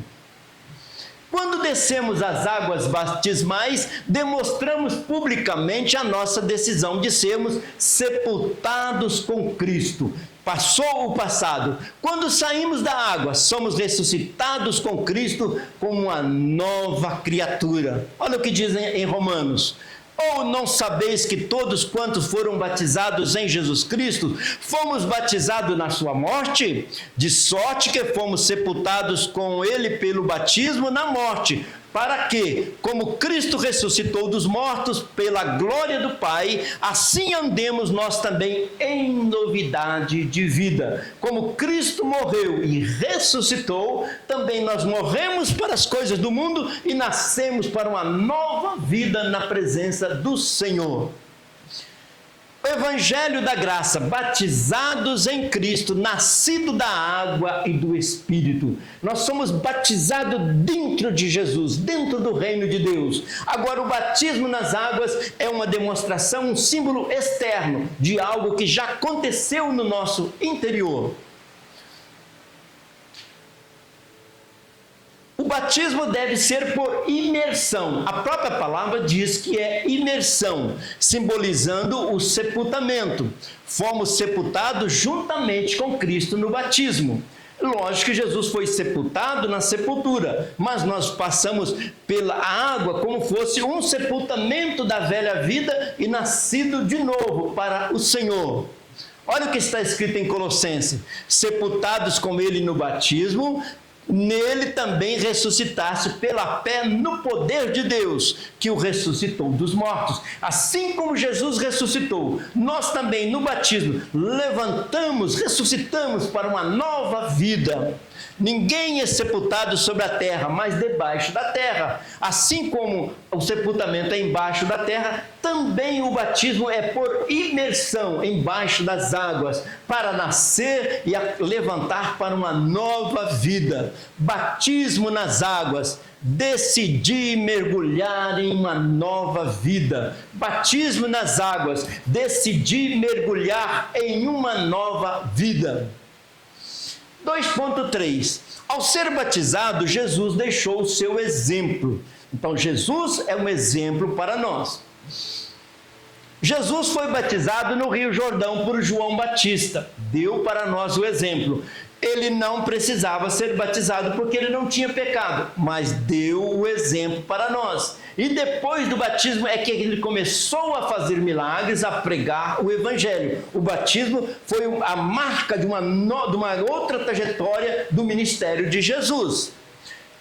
Quando descemos as águas batismais, demonstramos publicamente a nossa decisão de sermos sepultados com Cristo. Passou o passado. Quando saímos da água, somos ressuscitados com Cristo como uma nova criatura. Olha o que diz em Romanos. Ou não sabeis que todos quantos foram batizados em Jesus Cristo, fomos batizados na sua morte? De sorte que fomos sepultados com ele pelo batismo na morte, para que, como Cristo ressuscitou dos mortos pela glória do Pai, assim andemos nós também em novidade de vida. Como Cristo morreu e ressuscitou, também nós morremos para as coisas do mundo e nascemos para uma nova vida na presença do Senhor. O Evangelho da Graça, batizados em Cristo, nascido da água e do Espírito. Nós somos batizados dentro de Jesus, dentro do reino de Deus. Agora, o batismo nas águas é uma demonstração, um símbolo externo de algo que já aconteceu no nosso interior. O batismo deve ser por imersão. A própria palavra diz que é imersão, simbolizando o sepultamento. Fomos sepultados juntamente com Cristo no batismo. Lógico que Jesus foi sepultado na sepultura, mas nós passamos pela água como fosse um sepultamento da velha vida e nascido de novo para o Senhor. Olha o que está escrito em Colossenses: sepultados com Ele no batismo, nele também ressuscitasse pela fé no poder de Deus, que o ressuscitou dos mortos. Assim como Jesus ressuscitou, nós também no batismo ressuscitamos para uma nova vida. Ninguém é sepultado sobre a terra, mas debaixo da terra. Assim como o sepultamento é embaixo da terra, também o batismo é por imersão embaixo das águas, para nascer e levantar para uma nova vida. Batismo nas águas, decidir mergulhar em uma nova vida. Batismo nas águas, decidir mergulhar em uma nova vida. 2.3. Ao ser batizado, Jesus deixou o seu exemplo. Então, Jesus é um exemplo para nós. Jesus foi batizado no Rio Jordão por João Batista. Deu para nós o exemplo. Ele não precisava ser batizado porque ele não tinha pecado, mas deu o exemplo para nós. E depois do batismo é que ele começou a fazer milagres, a pregar o Evangelho. O batismo foi a marca de uma outra trajetória do ministério de Jesus.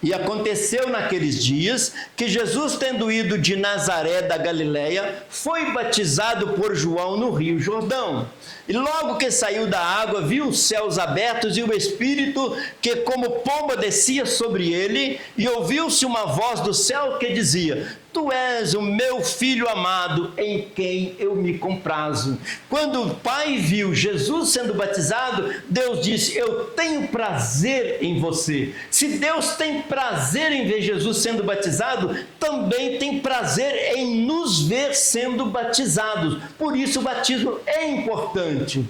E aconteceu naqueles dias que Jesus, tendo ido de Nazaré da Galileia, foi batizado por João no Rio Jordão. E logo que saiu da água, viu os céus abertos e o Espírito que como pomba descia sobre ele, e ouviu-se uma voz do céu que dizia: Tu és o meu filho amado, em quem eu me comprazo. Quando o Pai viu Jesus sendo batizado, Deus disse: Eu tenho prazer em você. Se Deus tem prazer em ver Jesus sendo batizado, também tem prazer em nos ver sendo batizados. Por isso o batismo é importante.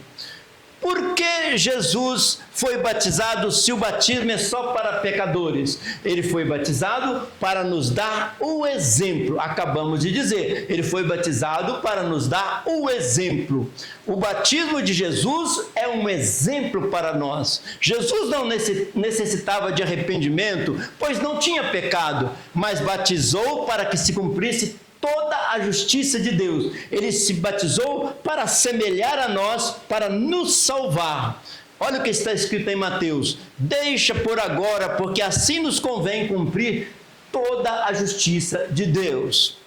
Por que Jesus foi batizado se o batismo é só para pecadores? Ele foi batizado para nos dar o exemplo. Acabamos de dizer, ele foi batizado para nos dar o exemplo. O batismo de Jesus é um exemplo para nós. Jesus não necessitava de arrependimento, pois não tinha pecado, mas batizou para que se cumprisse toda a justiça de Deus. Ele se batizou para semelhar a nós, para nos salvar. Olha o que está escrito em Mateus: deixa por agora, porque assim nos convém cumprir toda a justiça de Deus.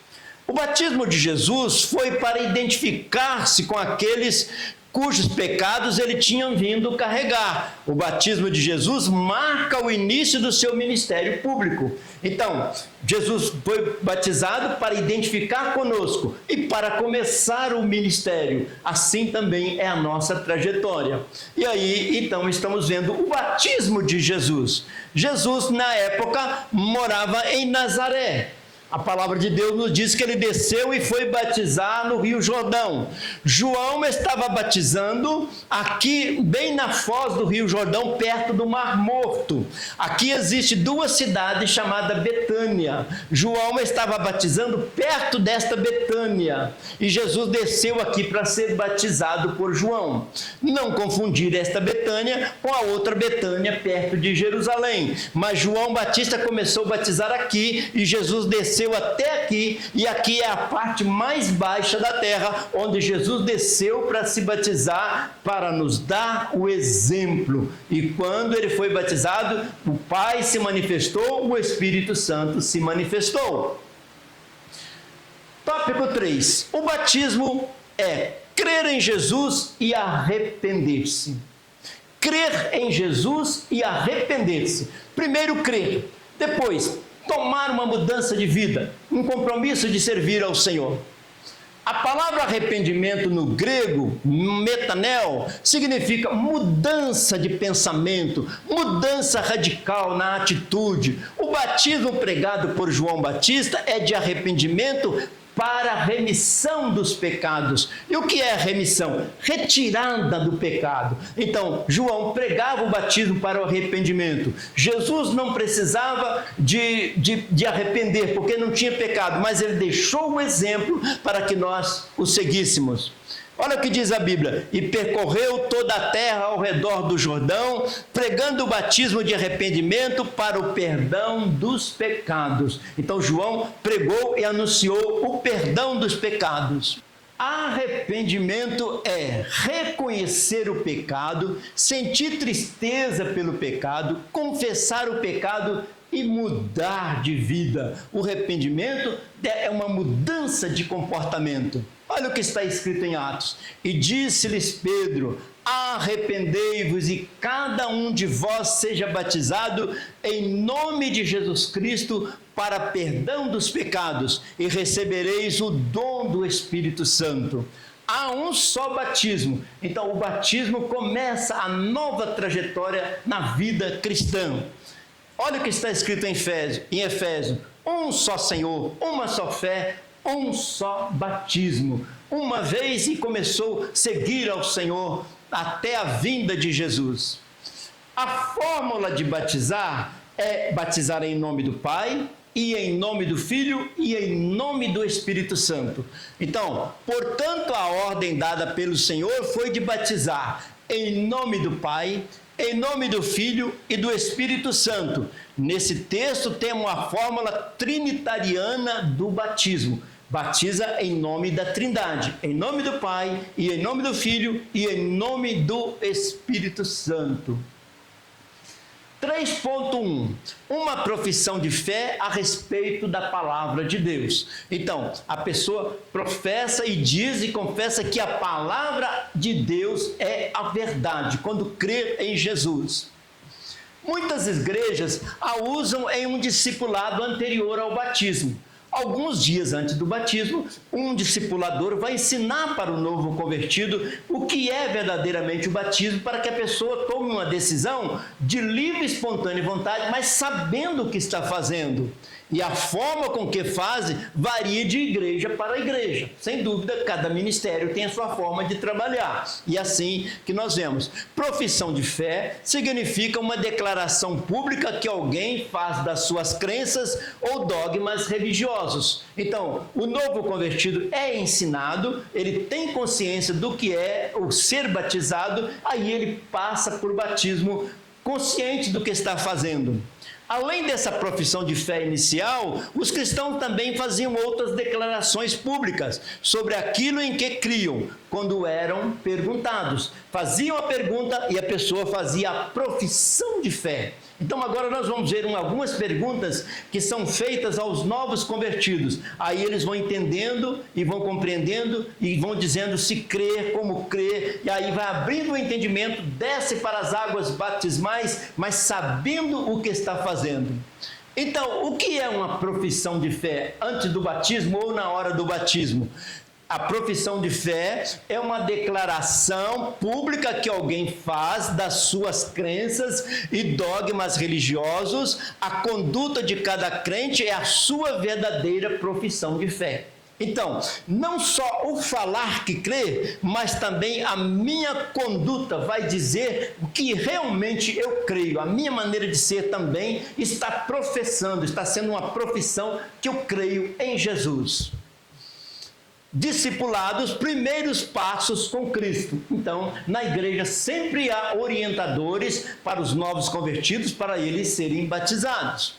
O batismo de Jesus foi para identificar-se com aqueles cujos pecados ele tinha vindo carregar. O batismo de Jesus marca o início do seu ministério público. Então, Jesus foi batizado para identificar conosco e para começar o ministério. Assim também é a nossa trajetória. E aí, então, estamos vendo o batismo de Jesus. Jesus, na época, morava em Nazaré. A palavra de Deus nos diz que ele desceu e foi batizar no Rio Jordão. João estava batizando aqui, bem na foz do Rio Jordão, perto do Mar Morto. Aqui existe duas cidades chamadas Betânia. João estava batizando perto desta Betânia. E Jesus desceu aqui para ser batizado por João. Não confundir esta Betânia com a outra Betânia perto de Jerusalém. Mas João Batista começou a batizar aqui e Jesus desceu até aqui, e aqui é a parte mais baixa da terra, onde Jesus desceu para se batizar, para nos dar o exemplo. E quando ele foi batizado, o Pai se manifestou, o Espírito Santo se manifestou. Tópico 3. O batismo é crer em Jesus e arrepender-se. Crer em Jesus e arrepender-se. Primeiro crer, depois tomar uma mudança de vida, um compromisso de servir ao Senhor. A palavra arrependimento no grego, metanel, significa mudança de pensamento, mudança radical na atitude. O batismo pregado por João Batista é de arrependimento para a remissão dos pecados. E o que é remissão? Retirada do pecado. Então, João pregava o batismo para o arrependimento. Jesus não precisava de arrepender, porque não tinha pecado, mas ele deixou o exemplo para que nós o seguíssemos. Olha o que diz a Bíblia: e percorreu toda a terra ao redor do Jordão, pregando o batismo de arrependimento para o perdão dos pecados. Então João pregou e anunciou o perdão dos pecados. Arrependimento é reconhecer o pecado, sentir tristeza pelo pecado, confessar o pecado e mudar de vida. O arrependimento é uma mudança de comportamento. Olha o que está escrito em Atos: e disse-lhes Pedro: arrependei-vos e cada um de vós seja batizado em nome de Jesus Cristo para perdão dos pecados, e recebereis o dom do Espírito Santo. Há um só batismo. Então o batismo começa a nova trajetória na vida cristã. Olha o que está escrito em Efésios: um só Senhor, uma só fé, um só batismo. Uma vez e começou a seguir ao Senhor até a vinda de Jesus. A fórmula de batizar é batizar em nome do Pai, e em nome do Filho, e em nome do Espírito Santo. Então, portanto, a ordem dada pelo Senhor foi de batizar em nome do Pai, em nome do Filho e do Espírito Santo. Nesse texto temos a fórmula trinitariana do batismo. Batiza em nome da Trindade, em nome do Pai, e em nome do Filho, e em nome do Espírito Santo. 3.1. Uma profissão de fé a respeito da palavra de Deus. Então, a pessoa professa e diz e confessa que a palavra de Deus é a verdade, quando crê em Jesus. Muitas igrejas a usam em um discipulado anterior ao batismo. Alguns dias antes do batismo, um discipulador vai ensinar para o novo convertido o que é verdadeiramente o batismo, para que a pessoa tome uma decisão de livre e espontânea vontade, mas sabendo o que está fazendo. E a forma com que faz varia de igreja para igreja. Sem dúvida, cada ministério tem a sua forma de trabalhar. E assim que nós vemos. Profissão de fé significa uma declaração pública que alguém faz das suas crenças ou dogmas religiosos. Então, o novo convertido é ensinado, ele tem consciência do que é o ser batizado, aí ele passa por batismo consciente do que está fazendo. Além dessa profissão de fé inicial, os cristãos também faziam outras declarações públicas sobre aquilo em que criam, quando eram perguntados. Faziam a pergunta e a pessoa fazia a profissão de fé. Então agora nós vamos ver algumas perguntas que são feitas aos novos convertidos. Aí eles vão entendendo e vão compreendendo e vão dizendo se crê, como crê, e aí vai abrindo o entendimento, desce para as águas batismais, mas sabendo o que está fazendo. Então, o que é uma profissão de fé antes do batismo ou na hora do batismo? A profissão de fé é uma declaração pública que alguém faz das suas crenças e dogmas religiosos. A conduta de cada crente é a sua verdadeira profissão de fé. Então, não só o falar que crê, mas também a minha conduta vai dizer o que realmente eu creio. A minha maneira de ser também está professando, está sendo uma profissão que eu creio em Jesus. Discipulados, primeiros passos com Cristo. Então, na igreja sempre há orientadores para os novos convertidos, para eles serem batizados.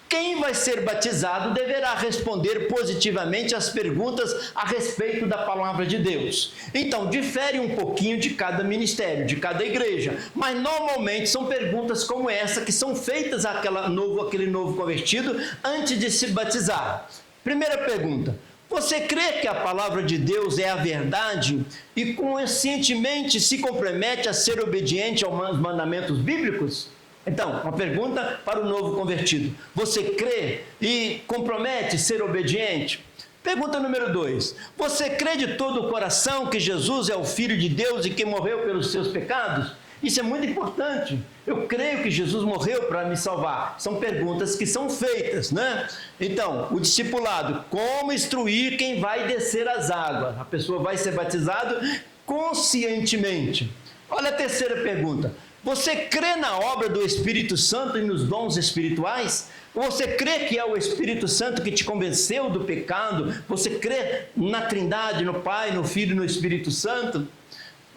Quem vai ser batizado deverá responder positivamente às perguntas a respeito da palavra de Deus. Então, difere um pouquinho de cada ministério, de cada igreja, mas normalmente são perguntas como essa que são feitas àquele novo convertido antes de se batizar. Primeira pergunta: você crê que a palavra de Deus é a verdade e conscientemente se compromete a ser obediente aos mandamentos bíblicos? Então, uma pergunta para o novo convertido. Você crê e compromete ser obediente? Pergunta número 2. Você crê de todo o coração que Jesus é o Filho de Deus e que morreu pelos seus pecados? Isso é muito importante. Eu creio que Jesus morreu para me salvar. São perguntas que são feitas, né? Então, o discipulado, como instruir quem vai descer as águas? A pessoa vai ser batizada conscientemente. Olha a terceira pergunta. Você crê na obra do Espírito Santo e nos dons espirituais? Você crê que é o Espírito Santo que te convenceu do pecado? Você crê na Trindade, no Pai, no Filho e no Espírito Santo?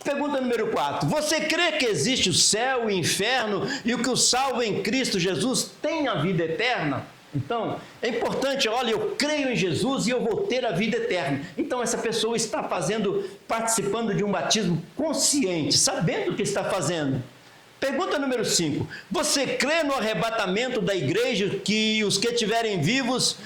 Pergunta número 4. Você crê que existe o céu e o inferno e o que o salva em Cristo Jesus tem a vida eterna? Então, é importante, olha, eu creio em Jesus e eu vou ter a vida eterna. Então, essa pessoa está participando de um batismo consciente, sabendo o que está fazendo. Pergunta número 5. Você crê no arrebatamento da igreja, que os que estiverem vivos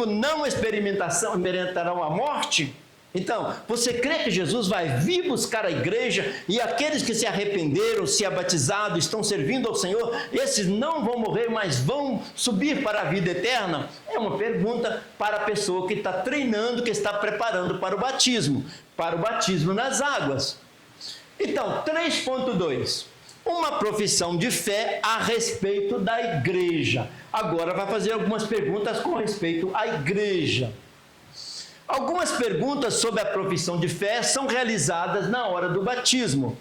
não experimentarão a morte? Então, você crê que Jesus vai vir buscar a igreja e aqueles que se arrependeram, se abatizaram, estão servindo ao Senhor, esses não vão morrer, mas vão subir para a vida eterna? É uma pergunta para a pessoa que está treinando, que está preparando para o batismo nas águas. Então, 3.2. Uma profissão de fé a respeito da igreja. Agora vai fazer algumas perguntas com respeito à igreja. Algumas perguntas sobre a profissão de fé são realizadas na hora do batismo.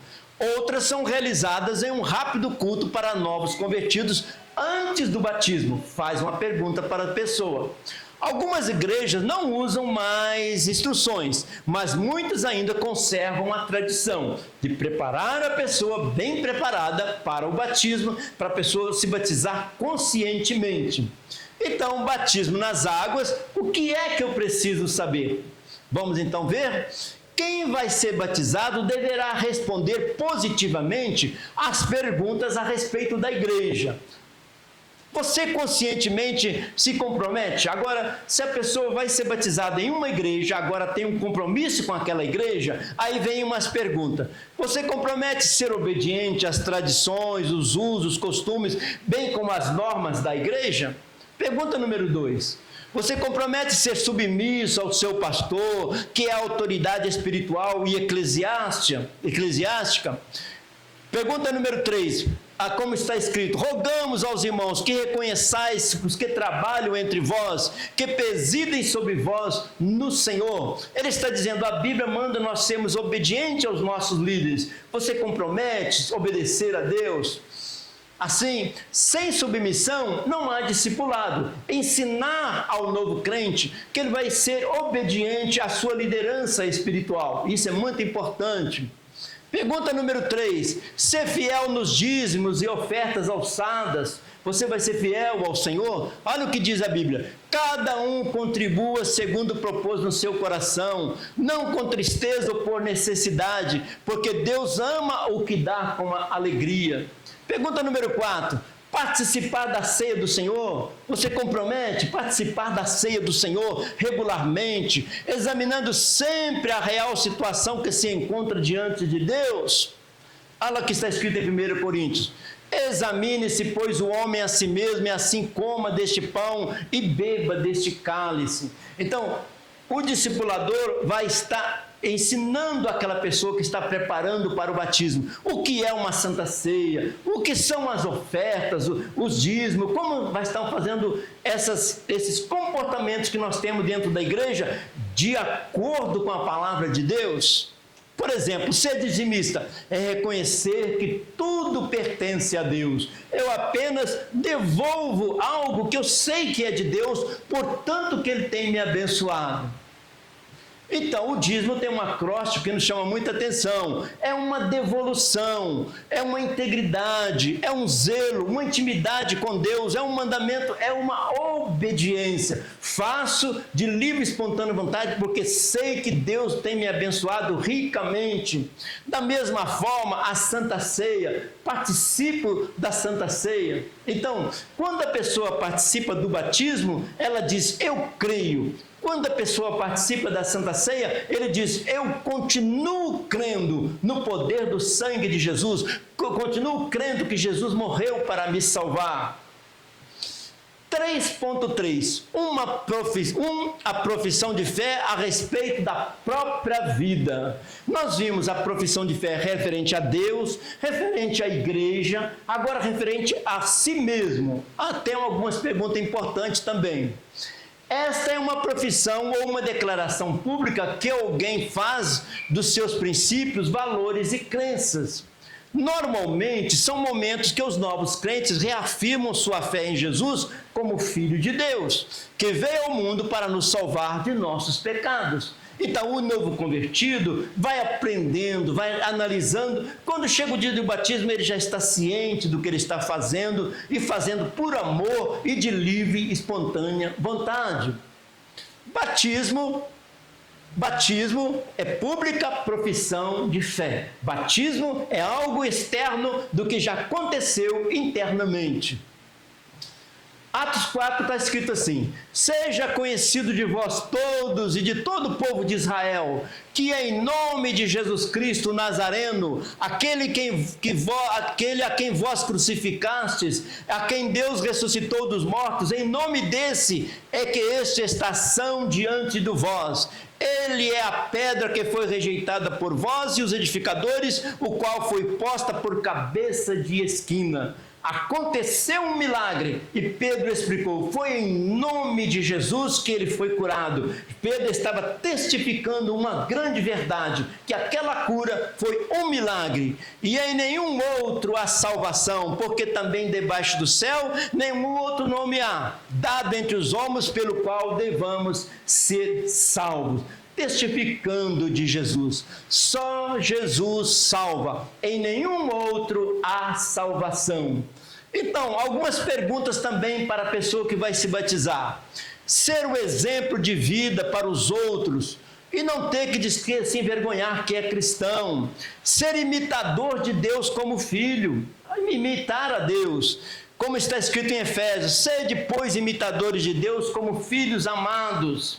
Outras são realizadas em um rápido culto para novos convertidos antes do batismo. Faz uma pergunta para a pessoa. Algumas igrejas não usam mais instruções, mas muitas ainda conservam a tradição de preparar a pessoa bem preparada para o batismo, para a pessoa se batizar conscientemente. Então, batismo nas águas, o que é que eu preciso saber? Vamos então ver? Quem vai ser batizado deverá responder positivamente às perguntas a respeito da igreja. Você conscientemente se compromete? Agora, se a pessoa vai ser batizada em uma igreja, agora tem um compromisso com aquela igreja, aí vem umas perguntas. Você compromete ser obediente às tradições, os usos, os costumes, bem como às normas da igreja? Pergunta número 2. Você compromete ser submisso ao seu pastor, que é a autoridade espiritual e eclesiástica? Pergunta número 3. Como está escrito: rogamos aos irmãos que reconheçais os que trabalham entre vós, que presidem sobre vós no Senhor. Ele está dizendo, a Bíblia manda nós sermos obedientes aos nossos líderes. Você compromete obedecer a Deus? Assim, sem submissão não há discipulado. Ensinar ao novo crente que ele vai ser obediente à sua liderança espiritual. Isso é muito importante. Pergunta número 3. Ser fiel nos dízimos e ofertas alçadas. Você vai ser fiel ao Senhor? Olha o que diz a Bíblia. Cada um contribua segundo propôs no seu coração, não com tristeza ou por necessidade, porque Deus ama o que dá com alegria. Pergunta número 4. Participar da ceia do Senhor? Você compromete participar da ceia do Senhor regularmente, examinando sempre a real situação que se encontra diante de Deus? Olha o que está escrito em 1 Coríntios. Examine-se, pois, o homem a si mesmo, e assim coma deste pão e beba deste cálice. Então, o discipulador vai estar ensinando aquela pessoa que está preparando para o batismo o que é uma santa ceia, o que são as ofertas, os dízimos, como vai estar fazendo esses comportamentos que nós temos dentro da igreja de acordo com a palavra de Deus. Por exemplo, ser dizimista é reconhecer que tudo pertence a Deus. Eu apenas devolvo algo que eu sei que é de Deus, portanto que Ele tem me abençoado. Então, o dízimo tem um acróstico que nos chama muita atenção. É uma devolução, é uma integridade, é um zelo, uma intimidade com Deus, é um mandamento, é uma obediência. Faço de livre e espontânea vontade, porque sei que Deus tem me abençoado ricamente. Da mesma forma, a Santa Ceia, participo da Santa Ceia. Então, quando a pessoa participa do batismo, ela diz, eu creio. Quando a pessoa participa da Santa Ceia, ele diz, eu continuo crendo no poder do sangue de Jesus, continuo crendo que Jesus morreu para me salvar. 3.3, a profissão de fé a respeito da própria vida. Nós vimos a profissão de fé referente a Deus, referente à igreja, agora referente a si mesmo. Tem algumas perguntas importantes também. Esta é uma profissão ou uma declaração pública que alguém faz dos seus princípios, valores e crenças. Normalmente, são momentos que os novos crentes reafirmam sua fé em Jesus como Filho de Deus, que veio ao mundo para nos salvar de nossos pecados. Então, o novo convertido vai aprendendo, vai analisando. Quando chega o dia do batismo, ele já está ciente do que ele está fazendo e fazendo por amor e de livre e espontânea vontade. Batismo é pública profissão de fé. Batismo é algo externo do que já aconteceu internamente. Atos 4 está escrito assim: seja conhecido de vós todos e de todo o povo de Israel, que em nome de Jesus Cristo Nazareno, aquele a quem vós crucificastes, a quem Deus ressuscitou dos mortos, em nome desse é que este estação diante de vós. Ele é a pedra que foi rejeitada por vós e os edificadores, o qual foi posta por cabeça de esquina. Aconteceu um milagre e Pedro explicou, foi em nome de Jesus que ele foi curado. Pedro estava testificando uma grande verdade, que aquela cura foi um milagre, e em nenhum outro há salvação, porque também debaixo do céu nenhum outro nome há, dado entre os homens pelo qual devamos ser salvos. Testificando de Jesus, só Jesus salva, em nenhum outro há salvação. Então, algumas perguntas também para a pessoa que vai se batizar. Ser o exemplo de vida para os outros e não ter que se envergonhar que é cristão. Ser imitador de Deus como filho, imitar a Deus. Como está escrito em Efésios, sede, pois, imitadores de Deus como filhos amados.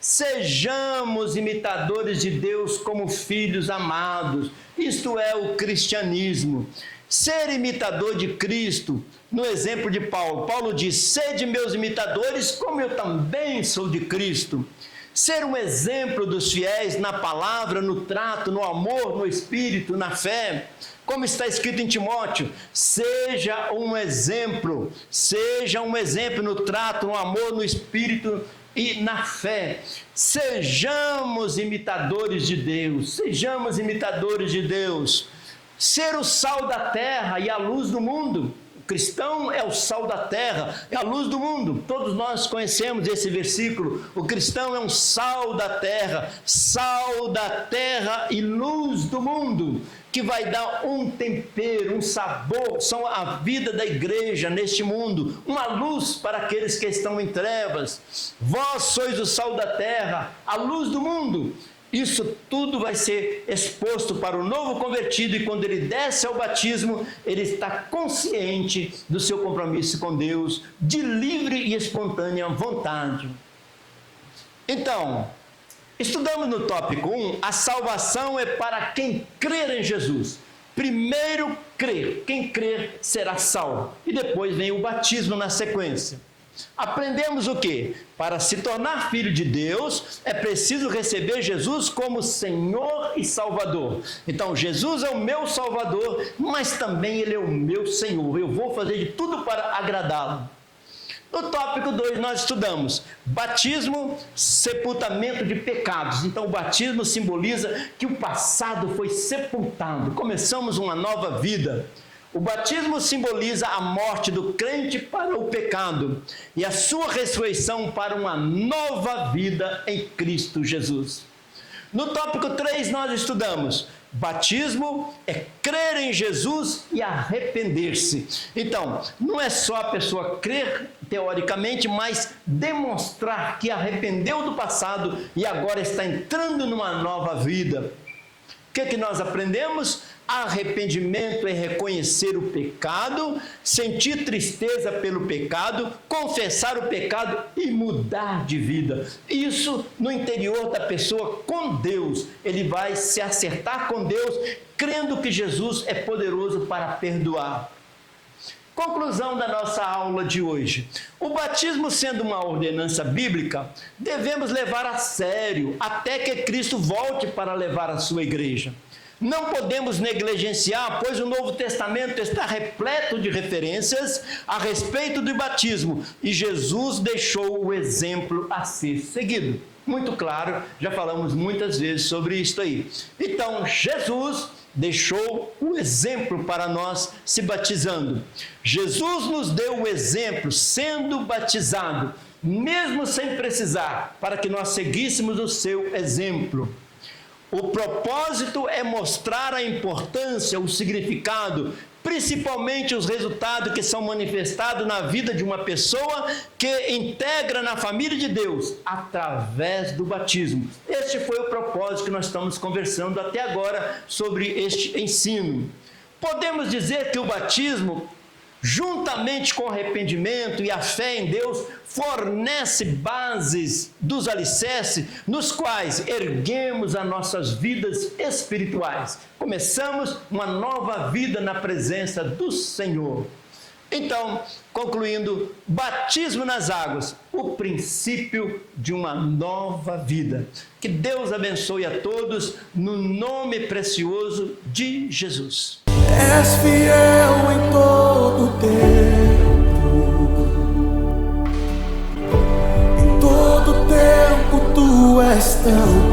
Sejamos imitadores de Deus como filhos amados. Isto é o cristianismo. Ser imitador de Cristo, no exemplo de Paulo. Paulo diz, sede meus imitadores, como eu também sou de Cristo. Ser um exemplo dos fiéis na palavra, no trato, no amor, no espírito, na fé. Como está escrito em Timóteo, seja um exemplo no trato, no amor, no espírito e na fé. Sejamos imitadores de Deus, Ser o sal da terra e a luz do mundo. O cristão é o sal da terra, é a luz do mundo. Todos nós conhecemos esse versículo. O cristão é um sal da terra e luz do mundo, que vai dar um tempero, um sabor, são a vida da igreja neste mundo, uma luz para aqueles que estão em trevas. Vós sois o sal da terra, a luz do mundo. Isso tudo vai ser exposto para o novo convertido, e quando ele desce ao batismo, ele está consciente do seu compromisso com Deus, de livre e espontânea vontade. Então, estudamos no tópico 1, a salvação é para quem crer em Jesus. Primeiro crer, quem crer será salvo, e depois vem o batismo na sequência. Aprendemos o quê? Para se tornar filho de Deus, é preciso receber Jesus como Senhor e Salvador. Então, Jesus é o meu Salvador, mas também Ele é o meu Senhor. Eu vou fazer de tudo para agradá-lo. No tópico 2 nós estudamos batismo, sepultamento de pecados. Então o batismo simboliza que o passado foi sepultado, começamos uma nova vida. O batismo simboliza a morte do crente para o pecado e a sua ressurreição para uma nova vida em Cristo Jesus. No tópico 3 nós estudamos batismo é crer em Jesus e arrepender-se. Então, não é só a pessoa crer teoricamente, mas demonstrar que arrependeu do passado e agora está entrando numa nova vida. O que nós aprendemos? Arrependimento é reconhecer o pecado, sentir tristeza pelo pecado, confessar o pecado e mudar de vida. Isso no interior da pessoa com Deus. Ele vai se acertar com Deus, crendo que Jesus é poderoso para perdoar. Conclusão da nossa aula de hoje. O batismo sendo uma ordenança bíblica, devemos levar a sério até que Cristo volte para levar a sua igreja. Não podemos negligenciar, pois o Novo Testamento está repleto de referências a respeito do batismo e Jesus deixou o exemplo a ser seguido. Muito claro, já falamos muitas vezes sobre isso aí. Então, Jesus deixou o exemplo para nós se batizando. Jesus nos deu o exemplo sendo batizado, mesmo sem precisar, para que nós seguíssemos o seu exemplo. O propósito é mostrar a importância, o significado, principalmente os resultados que são manifestados na vida de uma pessoa que integra na família de Deus através do batismo. Este foi o propósito que nós estamos conversando até agora sobre este ensino. Podemos dizer que o batismo, juntamente com o arrependimento e a fé em Deus, fornece bases dos alicerces nos quais erguemos as nossas vidas espirituais. Começamos uma nova vida na presença do Senhor. Então, concluindo, batismo nas águas, o princípio de uma nova vida. Que Deus abençoe a todos, no nome precioso de Jesus. És fiel em todo tempo, em todo tempo tu és tão